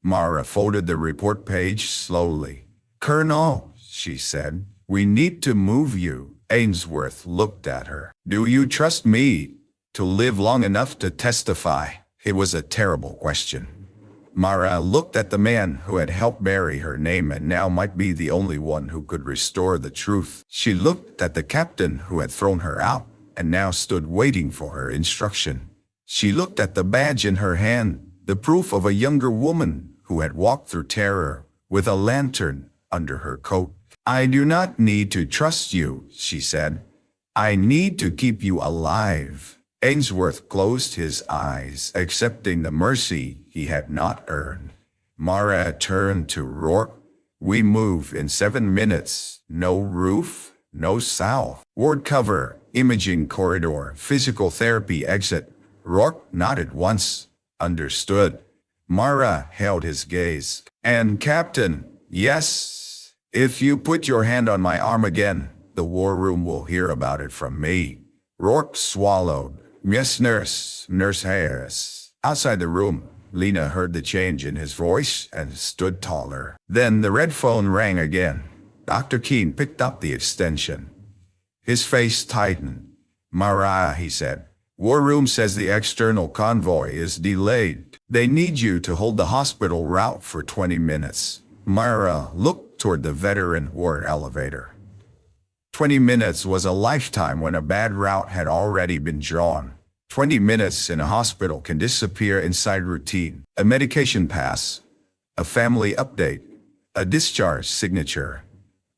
Mara folded the report page slowly. Colonel, she said, we need to move you. Ainsworth looked at her. Do you trust me to live long enough to testify? It was a terrible question. Mara looked at the man who had helped bury her name and now might be the only one who could restore the truth. She looked at the captain who had thrown her out and now stood waiting for her instruction. She looked at the badge in her hand, the proof of a younger woman who had walked through terror with a lantern under her coat. I do not need to trust you, she said. I need to keep you alive. Ainsworth closed his eyes, accepting the mercy he had not earned. Mara turned to Rourke. We move in 7 minutes. No roof, no south. Ward cover, imaging corridor, physical therapy exit. Rourke nodded once. Understood. Mara held his gaze. And Captain, yes, if you put your hand on my arm again, the war room will hear about it from me. Rourke swallowed. Yes, nurse, Nurse Harris. Outside the room, Lena heard the change in his voice and stood taller. Then the red phone rang again. Dr. Keene picked up the extension. His face tightened. Mara, he said. War room says the external convoy is delayed. They need you to hold the hospital route for 20 minutes. Mara looked toward the veteran ward elevator. 20 minutes was a lifetime when a bad route had already been drawn. 20 minutes in a hospital can disappear inside routine. A medication pass, a family update, a discharge signature,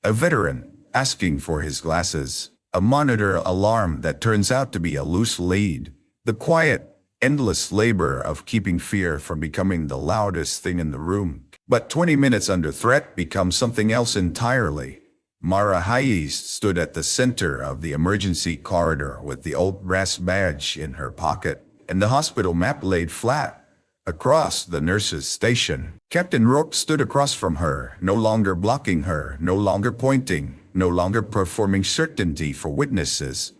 a veteran asking for his glasses, a monitor alarm that turns out to be a loose lead. The quiet, endless labor of keeping fear from becoming the loudest thing in the room. But 20 minutes under threat becomes something else entirely. Mara Hayes stood at the center of the emergency corridor with the old brass badge in her pocket and the hospital map laid flat across the nurse's station. Captain Rourke stood across from her, no longer blocking her, no longer pointing, no longer performing certainty for witnesses.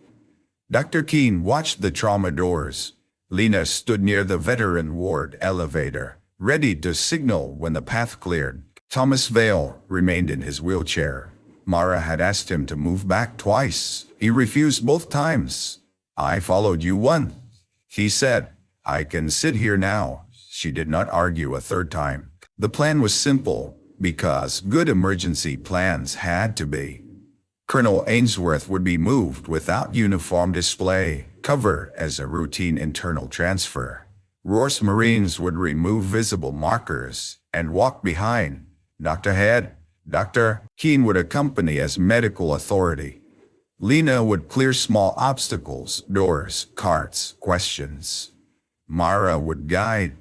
Dr. Keene watched the trauma doors. Lena stood near the veteran ward elevator, ready to signal when the path cleared. Thomas Vale remained in his wheelchair. Mara had asked him to move back twice. He refused both times. I followed you once, he said. I can sit here now. She did not argue a third time. The plan was simple, because good emergency plans had to be. Colonel Ainsworth would be moved without uniform display, covered as a routine internal transfer. Rourke's Marines would remove visible markers and walk behind. Dr. Head, Dr. Keene would accompany as medical authority. Lena would clear small obstacles, doors, carts, questions. Mara would guide.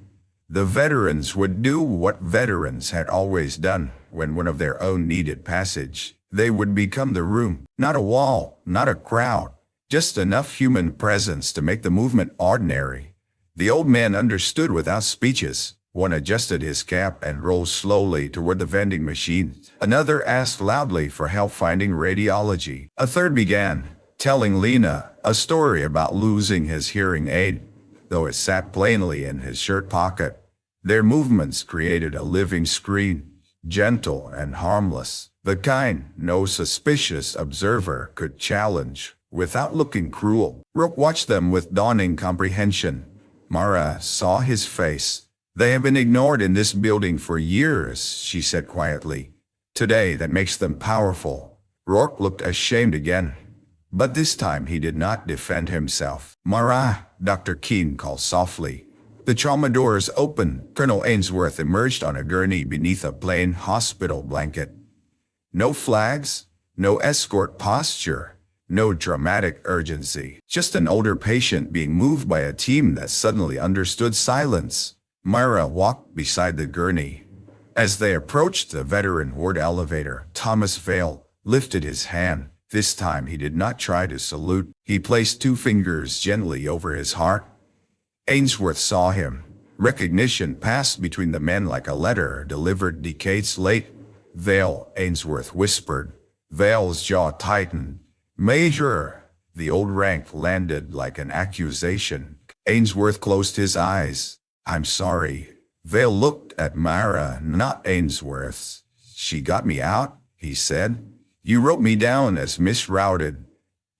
The veterans would do what veterans had always done when one of their own needed passage. They would become the room, not a wall, not a crowd, just enough human presence to make the movement ordinary. The old man understood without speeches. One adjusted his cap and rolled slowly toward the vending machine. Another asked loudly for help finding radiology. A third began, telling Lena a story about losing his hearing aid, though it sat plainly in his shirt pocket. Their movements created a living screen, gentle and harmless, the kind no suspicious observer could challenge without looking cruel. Rourke watched them with dawning comprehension. Mara saw his face. They have been ignored in this building for years, she said quietly. Today, that makes them powerful. Rourke looked ashamed again. But this time he did not defend himself. Mara, Dr. Keene called softly. The trauma doors opened. Colonel Ainsworth emerged on a gurney beneath a plain hospital blanket. No flags, no escort posture, no dramatic urgency. Just an older patient being moved by a team that suddenly understood silence. Myra walked beside the gurney. As they approached the veteran ward elevator, Thomas Vale lifted his hand. This time he did not try to salute. He placed 2 fingers gently over his heart. Ainsworth saw him. Recognition passed between the men like a letter delivered decades late. Vale, Ainsworth whispered. Vale's jaw tightened. Major! The old rank landed like an accusation. Ainsworth closed his eyes. I'm sorry. Vale looked at Myra, not Ainsworth. She got me out, he said. You wrote me down as misrouted.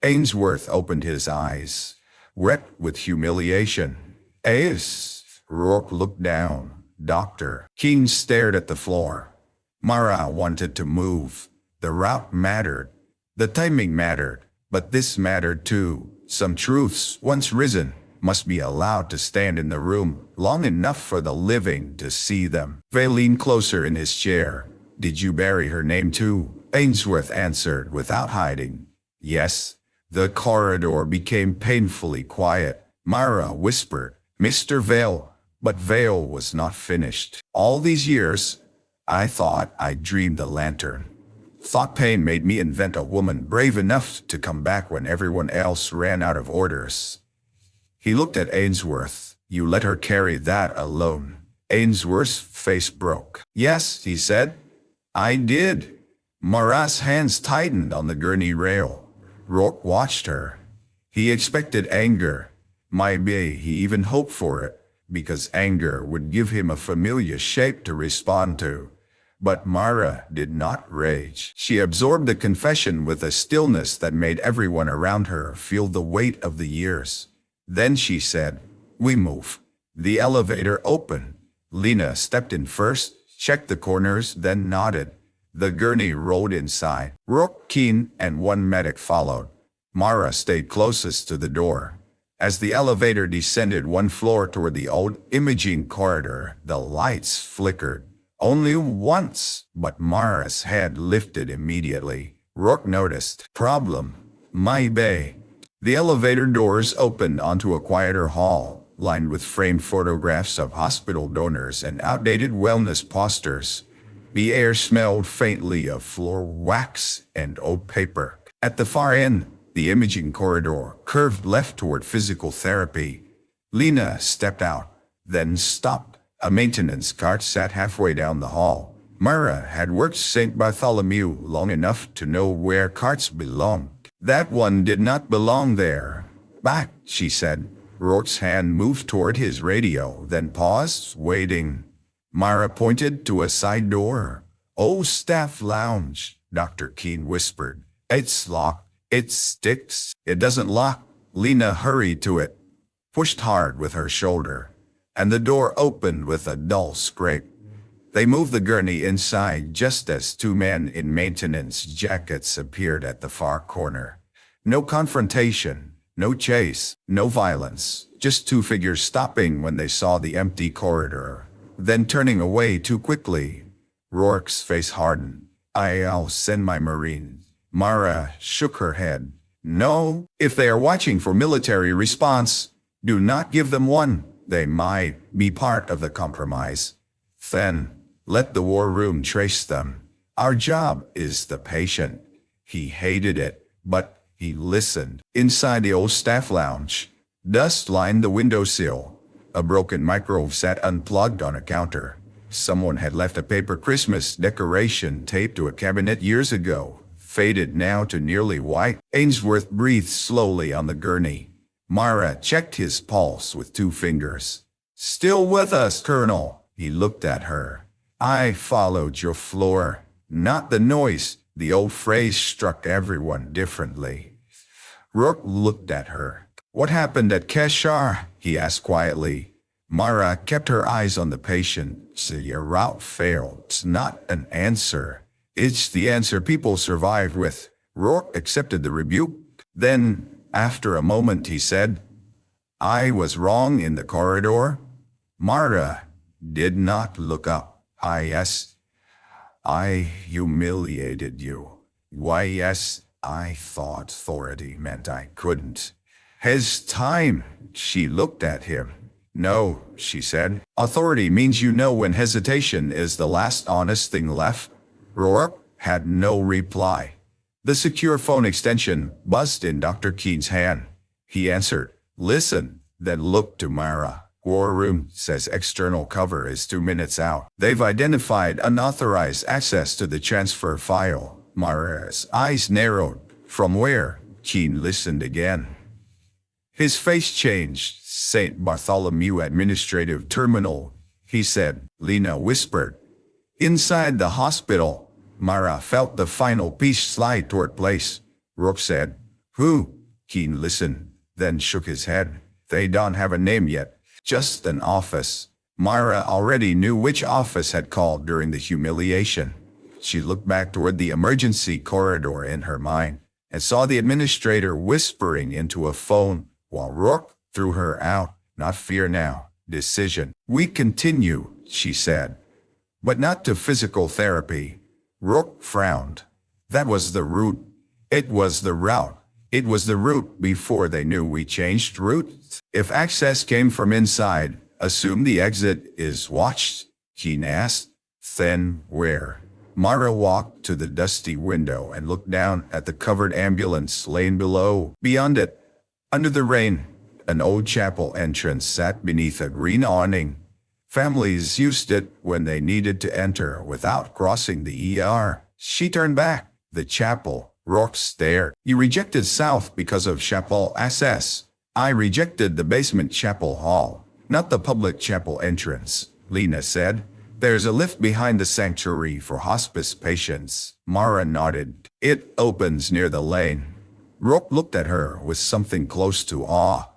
Ainsworth opened his eyes, wet with humiliation. Ace! Rourke looked down. Dr. Keene stared at the floor. Myra wanted to move. The route mattered. The timing mattered. But this mattered too. Some truths, once risen, must be allowed to stand in the room long enough for the living to see them. Vale leaned closer in his chair. Did you bury her name too? Ainsworth answered without hiding. Yes. The corridor became painfully quiet. Myra whispered, Mr. Vale. But Vale was not finished. All these years, I thought I dreamed a lantern. Thought pain made me invent a woman brave enough to come back when everyone else ran out of orders. He looked at Ainsworth. You let her carry that alone. Ainsworth's face broke. Yes, he said. I did. Myra's hands tightened on the gurney rail. Rourke watched her. He expected anger. Maybe he even hoped for it, because anger would give him a familiar shape to respond to. But Myra did not rage. She absorbed the confession with a stillness that made everyone around her feel the weight of the years. Then she said, We move. The elevator opened. Lena stepped in first, checked the corners, then nodded. The gurney rolled inside. Rourke, Keene, and 1 medic followed. Myra stayed closest to the door. As the elevator descended 1 floor toward the old imaging corridor, the lights flickered. Only once, but Myra's head lifted immediately. Rourke noticed. Problem. Maybe. The elevator doors opened onto a quieter hall, lined with framed photographs of hospital donors and outdated wellness posters. The air smelled faintly of floor wax and old paper. At the far end, the imaging corridor curved left toward physical therapy. Lena stepped out, then stopped. A maintenance cart sat halfway down the hall. Myra had worked St. Bartholomew long enough to know where carts belonged. That one did not belong there. Back, she said. Rourke's hand moved toward his radio, then paused, waiting. Myra pointed to a side door. Oh, staff lounge, Dr. Keene whispered. It's locked. It sticks. It doesn't lock. Lena hurried to it, pushed hard with her shoulder, and the door opened with a dull scrape. They moved the gurney inside just as 2 men in maintenance jackets appeared at the far corner. No confrontation, no chase, no violence, just 2 figures stopping when they saw the empty corridor, then turning away too quickly. Rourke's face hardened. I'll send my Marines. Myra shook her head. No, if they are watching for military response, do not give them one. They might be part of the compromise. Then, let the war room trace them. Our job is the patient. He hated it, but he listened. Inside the old staff lounge, dust lined the windowsill. A broken microwave sat unplugged on a counter. Someone had left a paper Christmas decoration taped to a cabinet years ago, faded now to nearly white. Ainsworth breathed slowly on the gurney. Myra checked his pulse with 2 fingers. Still with us, Colonel. He looked at her. I followed your floor, not the noise. The old phrase struck everyone differently. Rourke looked at her. What happened at Keshar? He asked quietly. Myra kept her eyes on the patient. So your route failed. It's not an answer. It's the answer people survive with. Rourke accepted the rebuke. Then, after a moment, he said, I was wrong in the corridor. Mara did not look up. Yes, I humiliated you. Why, yes, I thought authority meant I couldn't. His time. She looked at him. No, she said. Authority means you know when hesitation is the last honest thing left. Rourke had no reply. The secure phone extension buzzed in Dr. Keen's hand. He answered, "Listen," then looked to Mara. "War room says external cover is 2 minutes out. They've identified unauthorized access to the transfer file." Mara's eyes narrowed. "From where?" Keen listened again. His face changed. "St. Bartholomew Administrative Terminal," he said. Lena whispered, "Inside the hospital." Mara felt the final piece slide toward place. Rourke said, "Who?" Keen listened, then shook his head. "They don't have a name yet. Just an office." Mara already knew which office had called during the humiliation. She looked back toward the emergency corridor in her mind and saw the administrator whispering into a phone while Rourke threw her out. "Not fear now. Decision. We continue," she said. "But not to physical therapy." Rourke frowned. That was the route. It was the route. It was the route before they knew we changed route. If access came from inside, assume the exit is watched, Keen asked. Then where? Mara walked to the dusty window and looked down at the covered ambulance lane below. Beyond it, under the rain, an old chapel entrance sat beneath a green awning. Families used it when they needed to enter without crossing the ER. She turned back. The chapel. Rourke stared. "You rejected South because of chapel access. I rejected the basement chapel hall, not the public chapel entrance," Lena said. "There's a lift behind the sanctuary for hospice patients." Mara nodded. "It opens near the lane." Rourke looked at her with something close to awe.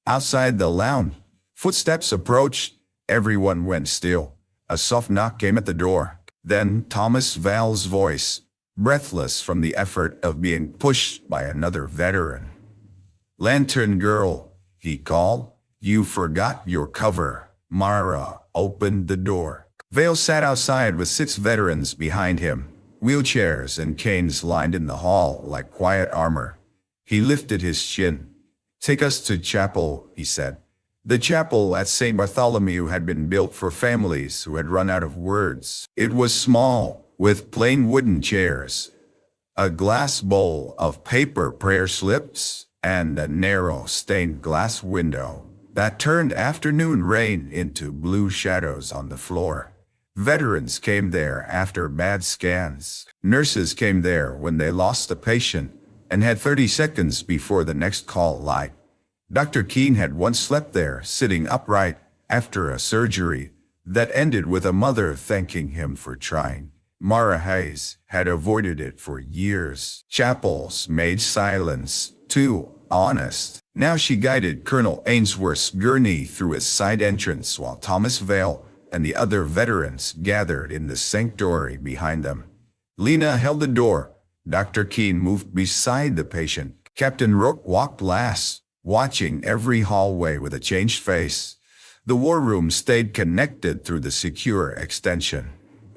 Outside the lounge, footsteps approached. Everyone went still. A soft knock came at the door. Then Thomas Val's voice, breathless from the effort of being pushed by another veteran. "Lantern girl," he called. "You forgot your cover." Mara opened the door. Val sat outside with 6 veterans behind him. Wheelchairs and canes lined in the hall like quiet armor. He lifted his chin. "Take us to chapel," he said. The chapel at St. Bartholomew had been built for families who had run out of words. It was small, with plain wooden chairs, a glass bowl of paper prayer slips, and a narrow stained glass window that turned afternoon rain into blue shadows on the floor. Veterans came there after bad scans. Nurses came there when they lost a patient and had 30 seconds before the next call light. Dr. Keen had once slept there, sitting upright, after a surgery that ended with a mother thanking him for trying. Mara Hayes had avoided it for years. Chapels made silence too honest. Now she guided Colonel Ainsworth's gurney through its side entrance while Thomas Vale and the other veterans gathered in the sanctuary behind them. Lena held the door. Dr. Keen moved beside the patient. Captain Rourke walked last, watching every hallway with a changed face. The war room stayed connected through the secure extension.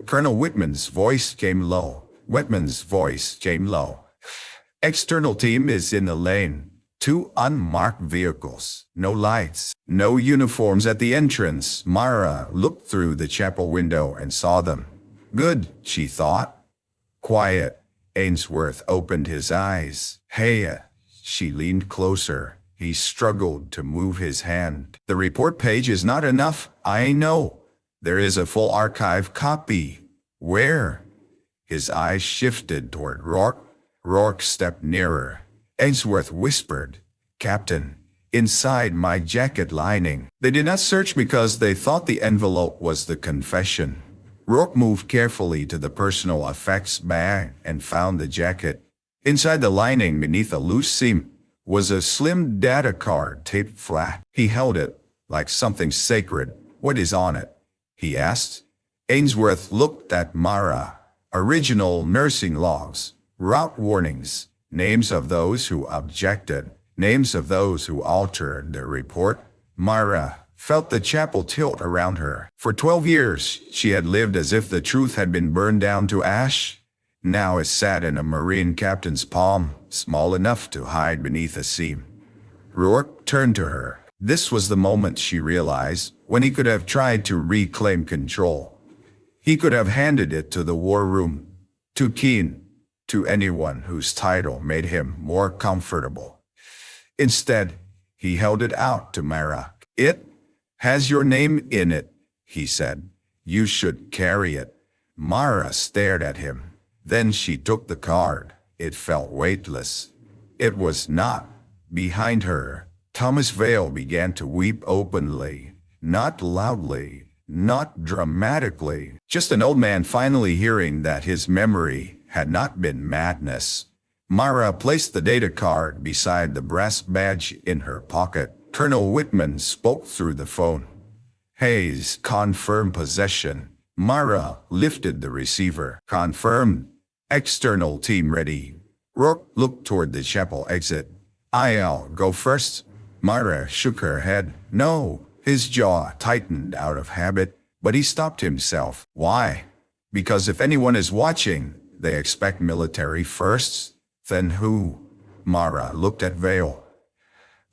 Colonel Whitman's voice came low. "External team is in the lane. 2 unmarked vehicles. No lights. No uniforms at the entrance." Mara looked through the chapel window and saw them. "Good," she thought. "Quiet." Ainsworth opened his eyes. "Hey." She leaned closer. He struggled to move his hand. "The report page is not enough, I know. There is a full archive copy." "Where?" His eyes shifted toward Rourke. Rourke stepped nearer. Ainsworth whispered, "Captain, inside my jacket lining." They did not search because they thought the envelope was the confession. Rourke moved carefully to the personal effects bag and found the jacket. Inside the lining, beneath a loose seam, was a slim data card taped flat. He held it like something sacred. "What is on it?" he asked. Ainsworth looked at Mara. "Original nursing logs, route warnings, names of those who objected, names of those who altered the report." Mara felt the chapel tilt around her. For 12 years, she had lived as if the truth had been burned down to ash. Now it sat in a Marine captain's palm, small enough to hide beneath a seam. Rourke turned to her. This was the moment, she realized, when he could have tried to reclaim control. He could have handed it to the war room, to Keene, to anyone whose title made him more comfortable. Instead, he held it out to Mara. "It has your name in it," he said. "You should carry it." Mara stared at him. Then she took the card. It felt weightless. It was not. Behind her, Thomas Vale began to weep openly, not loudly, not dramatically, just an old man finally hearing that his memory had not been madness. Mara placed the data card beside the brass badge in her pocket. Colonel Whitman spoke through the phone. "Hayes, confirm possession." Mara lifted the receiver. "Confirmed. External team ready." Rourke looked toward the chapel exit. "I'll go first." Mara shook her head. "No." His jaw tightened out of habit, but he stopped himself. "Why?" "Because if anyone is watching, they expect military firsts." "Then who?" Mara looked at Vale.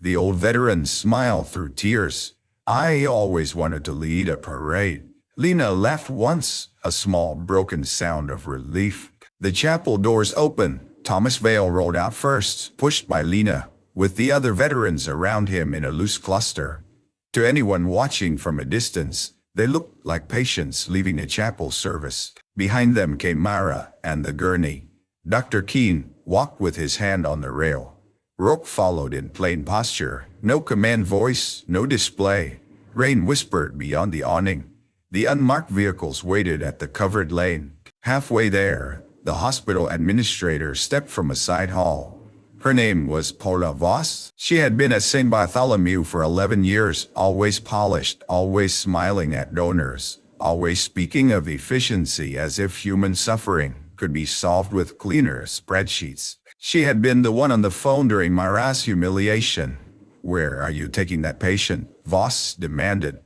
The old veteran smiled through tears. "I always wanted to lead a parade." Lena laughed once, a small broken sound of relief. The chapel doors opened. Thomas Vale rolled out first, pushed by Lena, with the other veterans around him in a loose cluster. To anyone watching from a distance, they looked like patients leaving a chapel service. Behind them came Mara and the gurney. Dr. Keene walked with his hand on the rail. Rourke followed in plain posture. No command voice, no display. Rain whispered beyond the awning. The unmarked vehicles waited at the covered lane. Halfway there, the hospital administrator stepped from a side hall. Her name was Paula Voss. She had been at St. Bartholomew for 11 years, always polished, always smiling at donors, always speaking of efficiency as if human suffering could be solved with cleaner spreadsheets. She had been the one on the phone during Mara's humiliation. "Where are you taking that patient?" Voss demanded.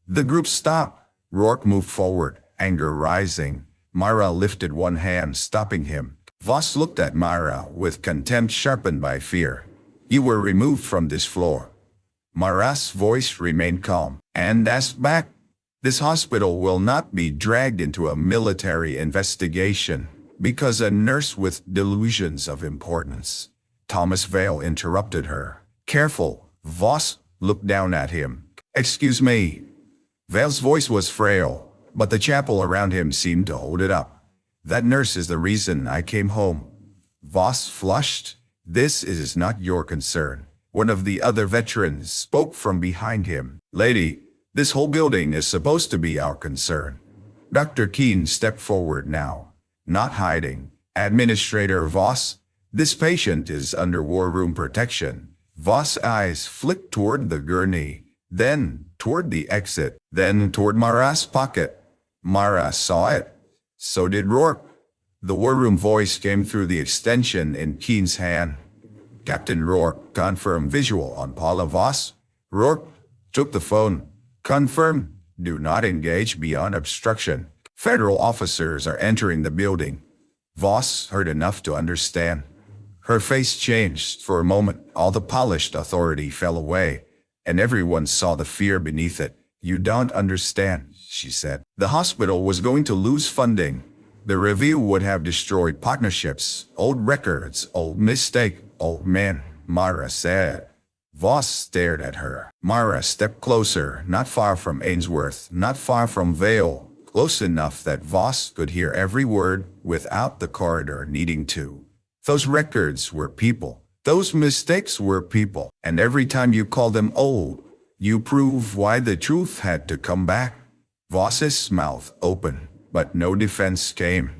The group stopped. Rourke moved forward, anger rising. Mara lifted one hand, stopping him. Voss looked at Mara with contempt sharpened by fear. "You were removed from this floor." Mara's voice remained calm. "And asked back. This hospital will not be dragged into a military investigation because a nurse with delusions of importance." Thomas Vale interrupted her. "Careful." Voss looked down at him. "Excuse me." Vale's voice was frail, but the chapel around him seemed to hold it up. "That nurse is the reason I came home." Voss flushed. "This is not your concern." One of the other veterans spoke from behind him. "Lady, this whole building is supposed to be our concern." Dr. Keene stepped forward now, not hiding. "Administrator Voss, this patient is under war room protection." Voss' eyes flicked toward the gurney, then toward the exit, then toward Mara's pocket. Mara saw it. So did Rourke. The war room voice came through the extension in Keene's hand. "Captain Rourke, confirm visual on Paula Voss." Rourke took the phone. "Confirm. Do not engage beyond obstruction. Federal officers are entering the building." Voss heard enough to understand. Her face changed. For a moment, all the polished authority fell away, and everyone saw the fear beneath it. "You don't understand," she said. "The hospital was going to lose funding. The review would have destroyed partnerships, old records, old mistake, old men," Mara said. Voss stared at her. Mara stepped closer, not far from Ainsworth, not far from Vale, close enough that Voss could hear every word without the corridor needing to. "Those records were people. Those mistakes were people. And every time you call them old, you prove why the truth had to come back." Voss's mouth opened, but no defense came.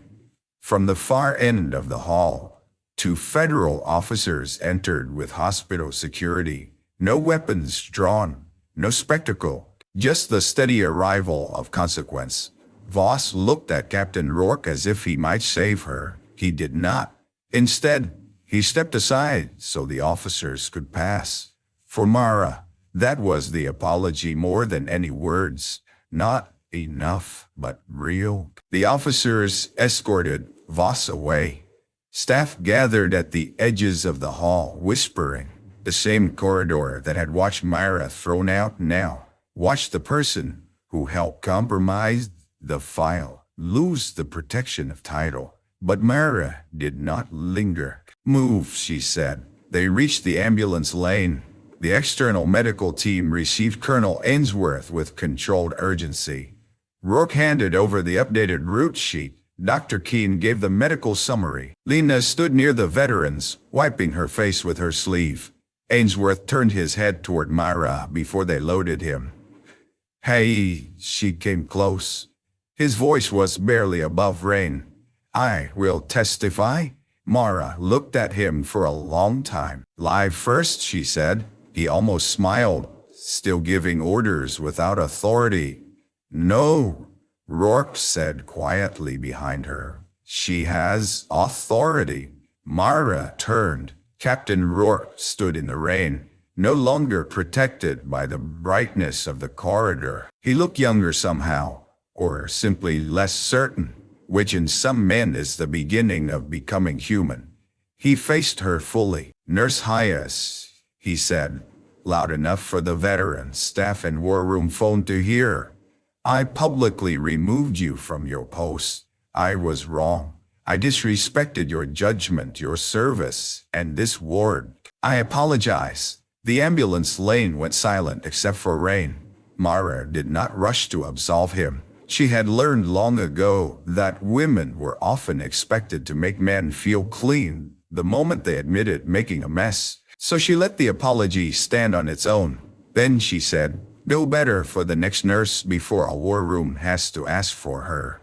From the far end of the hall, 2 federal officers entered with hospital security. No weapons drawn, no spectacle, just the steady arrival of consequence. Voss looked at Captain Rourke as if he might save her. He did not. Instead, he stepped aside so the officers could pass. For Mara, That was the apology more than any words. Not enough, but real. The officers escorted Voss away. Staff gathered at the edges of the hall, whispering. The same corridor that had watched Myra thrown out now watched the person who helped compromise the file lose the protection of title. But Myra did not linger. Move, she said. They reached the ambulance lane. The external medical team received Colonel Ainsworth with controlled urgency. Rourke handed over the updated route sheet. Dr. Keene gave the medical summary. Lena stood near the veterans, wiping her face with her sleeve. Ainsworth turned his head toward Myra before they loaded him. Hey, she came close. His voice was barely above rain. I will testify. Myra looked at him for a long time. Lie first, she said. He almost smiled, still giving orders without authority. No, Rourke said quietly behind her. She has authority. Myra turned. Captain Rourke stood in the rain, no longer protected by the brightness of the corridor. He looked younger somehow, or simply less certain, which in some men is the beginning of becoming human. He faced her fully. Nurse Hayes, he said, loud enough for the veteran staff and war room phone to hear. I publicly removed you from your post. I was wrong. I disrespected your judgment, your service, and this ward. I apologize. The ambulance lane went silent except for rain. Myra did not rush to absolve him. She had learned long ago that women were often expected to make men feel clean the moment they admitted making a mess. So she let the apology stand on its own. Then she said, "Do better for the next nurse before a war room has to ask for her."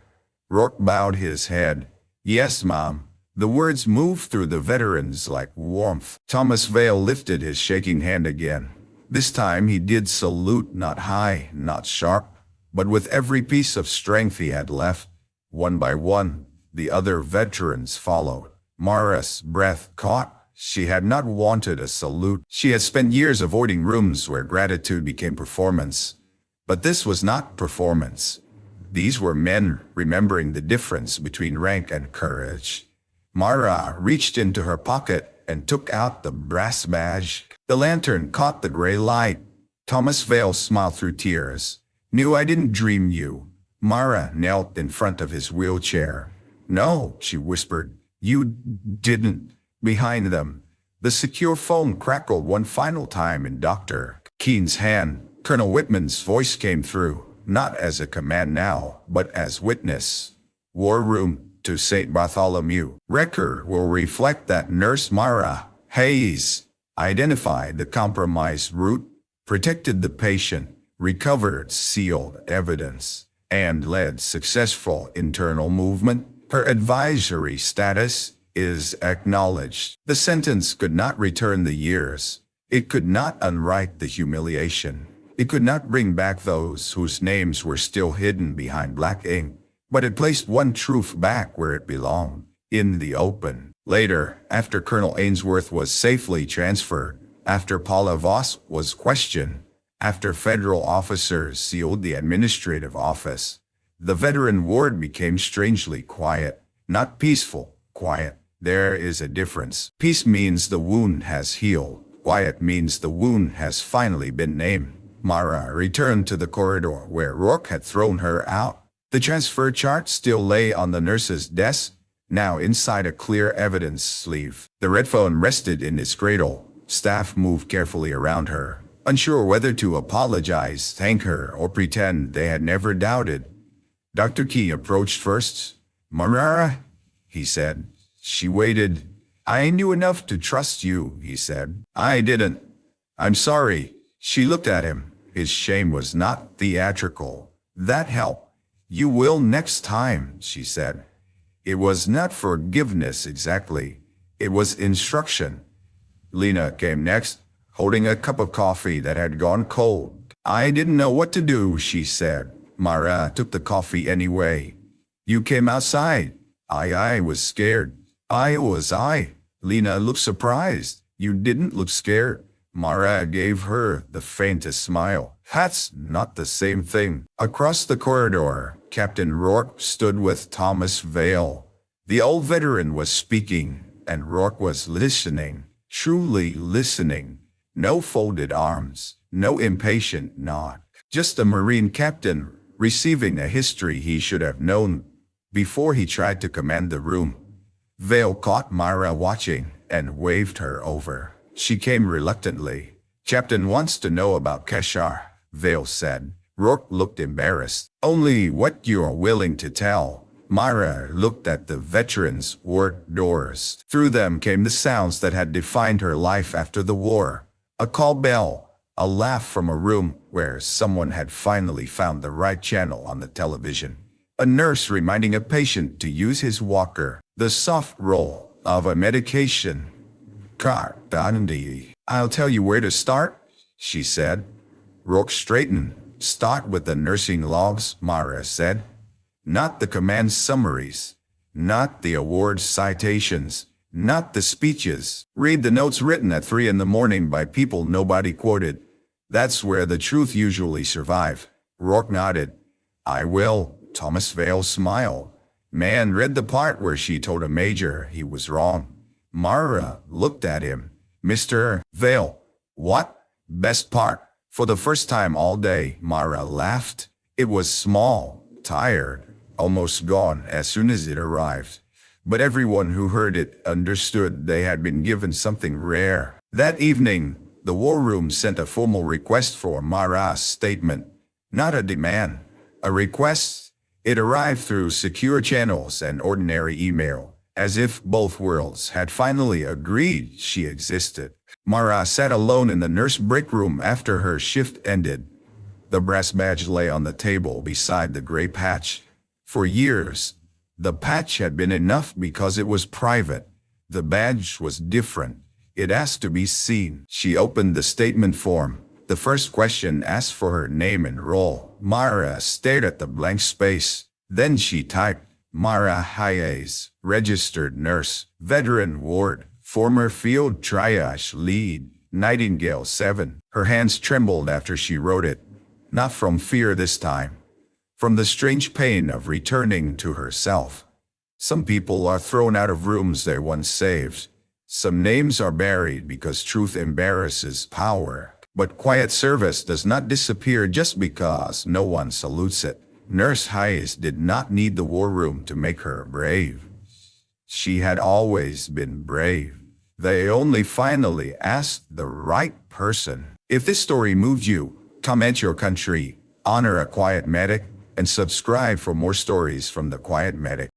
Rourke bowed his head. Yes, Mom. The words moved through the veterans like warmth. Thomas Vale lifted his shaking hand again. This time he did salute, not high, not sharp, but with every piece of strength he had left. One by one, the other veterans followed. Myra's breath caught. She had not wanted a salute. She had spent years avoiding rooms where gratitude became performance. But this was not performance. These were men remembering the difference between rank and courage. Myra reached into her pocket and took out the brass badge. The lantern caught the gray light. Thomas Vale smiled through tears. Knew I didn't dream you. Myra knelt in front of his wheelchair. No, she whispered. You didn't. Behind them, the secure phone crackled one final time in Dr. Keene's hand. Colonel Whitman's voice came through, not as a command now, but as witness. War room to St. Bartholomew. Record will reflect that Nurse Myra Hayes identified the compromised route, protected the patient, recovered sealed evidence, and led successful internal movement. Her advisory status is acknowledged. The sentence could not return the years. It could not unwrite the humiliation. It could not bring back those whose names were still hidden behind black ink. But it placed one truth back where it belonged, in the open. Later, after Colonel Ainsworth was safely transferred, after Paula Voss was questioned, after federal officers sealed the administrative office, the veteran ward became strangely quiet. Not peaceful, quiet. There is a difference. Peace means the wound has healed. Quiet means the wound has finally been named. Myra returned to the corridor where Rourke had thrown her out. The transfer chart still lay on the nurse's desk, now inside a clear evidence sleeve. The red phone rested in its cradle. Staff moved carefully around her, unsure whether to apologize, thank her, or pretend they had never doubted. Dr. Key approached first. Myra, he said. She waited. I knew enough to trust you, he said. I didn't. I'm sorry. She looked at him. His shame was not theatrical. That helped. You will next time, she said. It was not forgiveness exactly. It was instruction. Lena came next, holding a cup of coffee that had gone cold. I didn't know what to do, she said. Myra took the coffee anyway. You came outside. I was scared. I. Lena looked surprised. You didn't look scared. Mara gave her the faintest smile. That's not the same thing. Across the corridor, Captain Rourke stood with Thomas Vale. The old veteran was speaking, and Rourke was listening, truly listening. No folded arms, no impatient nod. Just a Marine captain receiving a history he should have known before he tried to command the room. Vale caught Mara watching and waved her over. She came reluctantly. Captain wants to know about Keshar, Vale said. Rourke looked embarrassed. Only what you're willing to tell. Mara looked at the veteran's work doors. Through them came the sounds that had defined her life after the war. A call bell, a laugh from a room where someone had finally found the right channel on the television. A nurse reminding a patient to use his walker. The soft roll of a medication. I'll tell you where to start, she said. Rourke straightened. Start with the nursing logs, Mara said. Not the command summaries. Not the award citations. Not the speeches. Read the notes written at 3 a.m. by people nobody quoted. That's where the truth usually survives. Rourke nodded. I will. Thomas Vale smiled. Man read the part where she told a major he was wrong. Mara looked at him. Mr. Vale. What? Best part. For the first time all day, Mara laughed. It was small, tired, almost gone as soon as it arrived. But everyone who heard it understood they had been given something rare. That evening, the war room sent a formal request for Mara's statement. Not a demand, a request. It arrived through secure channels and ordinary email, as if both worlds had finally agreed she existed. Mara sat alone in the nurse break room after her shift ended. The brass badge lay on the table beside the gray patch. For years, the patch had been enough because it was private. The badge was different. It asked to be seen. She opened the statement form. The first question asked for her name and role. Mara stared at the blank space. Then she typed, Mara Hayes, registered nurse, veteran ward, former field triage lead, Nightingale 7. Her hands trembled after she wrote it. Not from fear this time. From the strange pain of returning to herself. Some people are thrown out of rooms they once saved. Some names are buried because truth embarrasses power. But quiet service does not disappear just because no one salutes it. Nurse Hayes did not need the war room to make her brave. She had always been brave. They only finally asked the right person. If this story moved you, comment your country, honor a quiet medic, and subscribe for more stories from the Quiet Medic.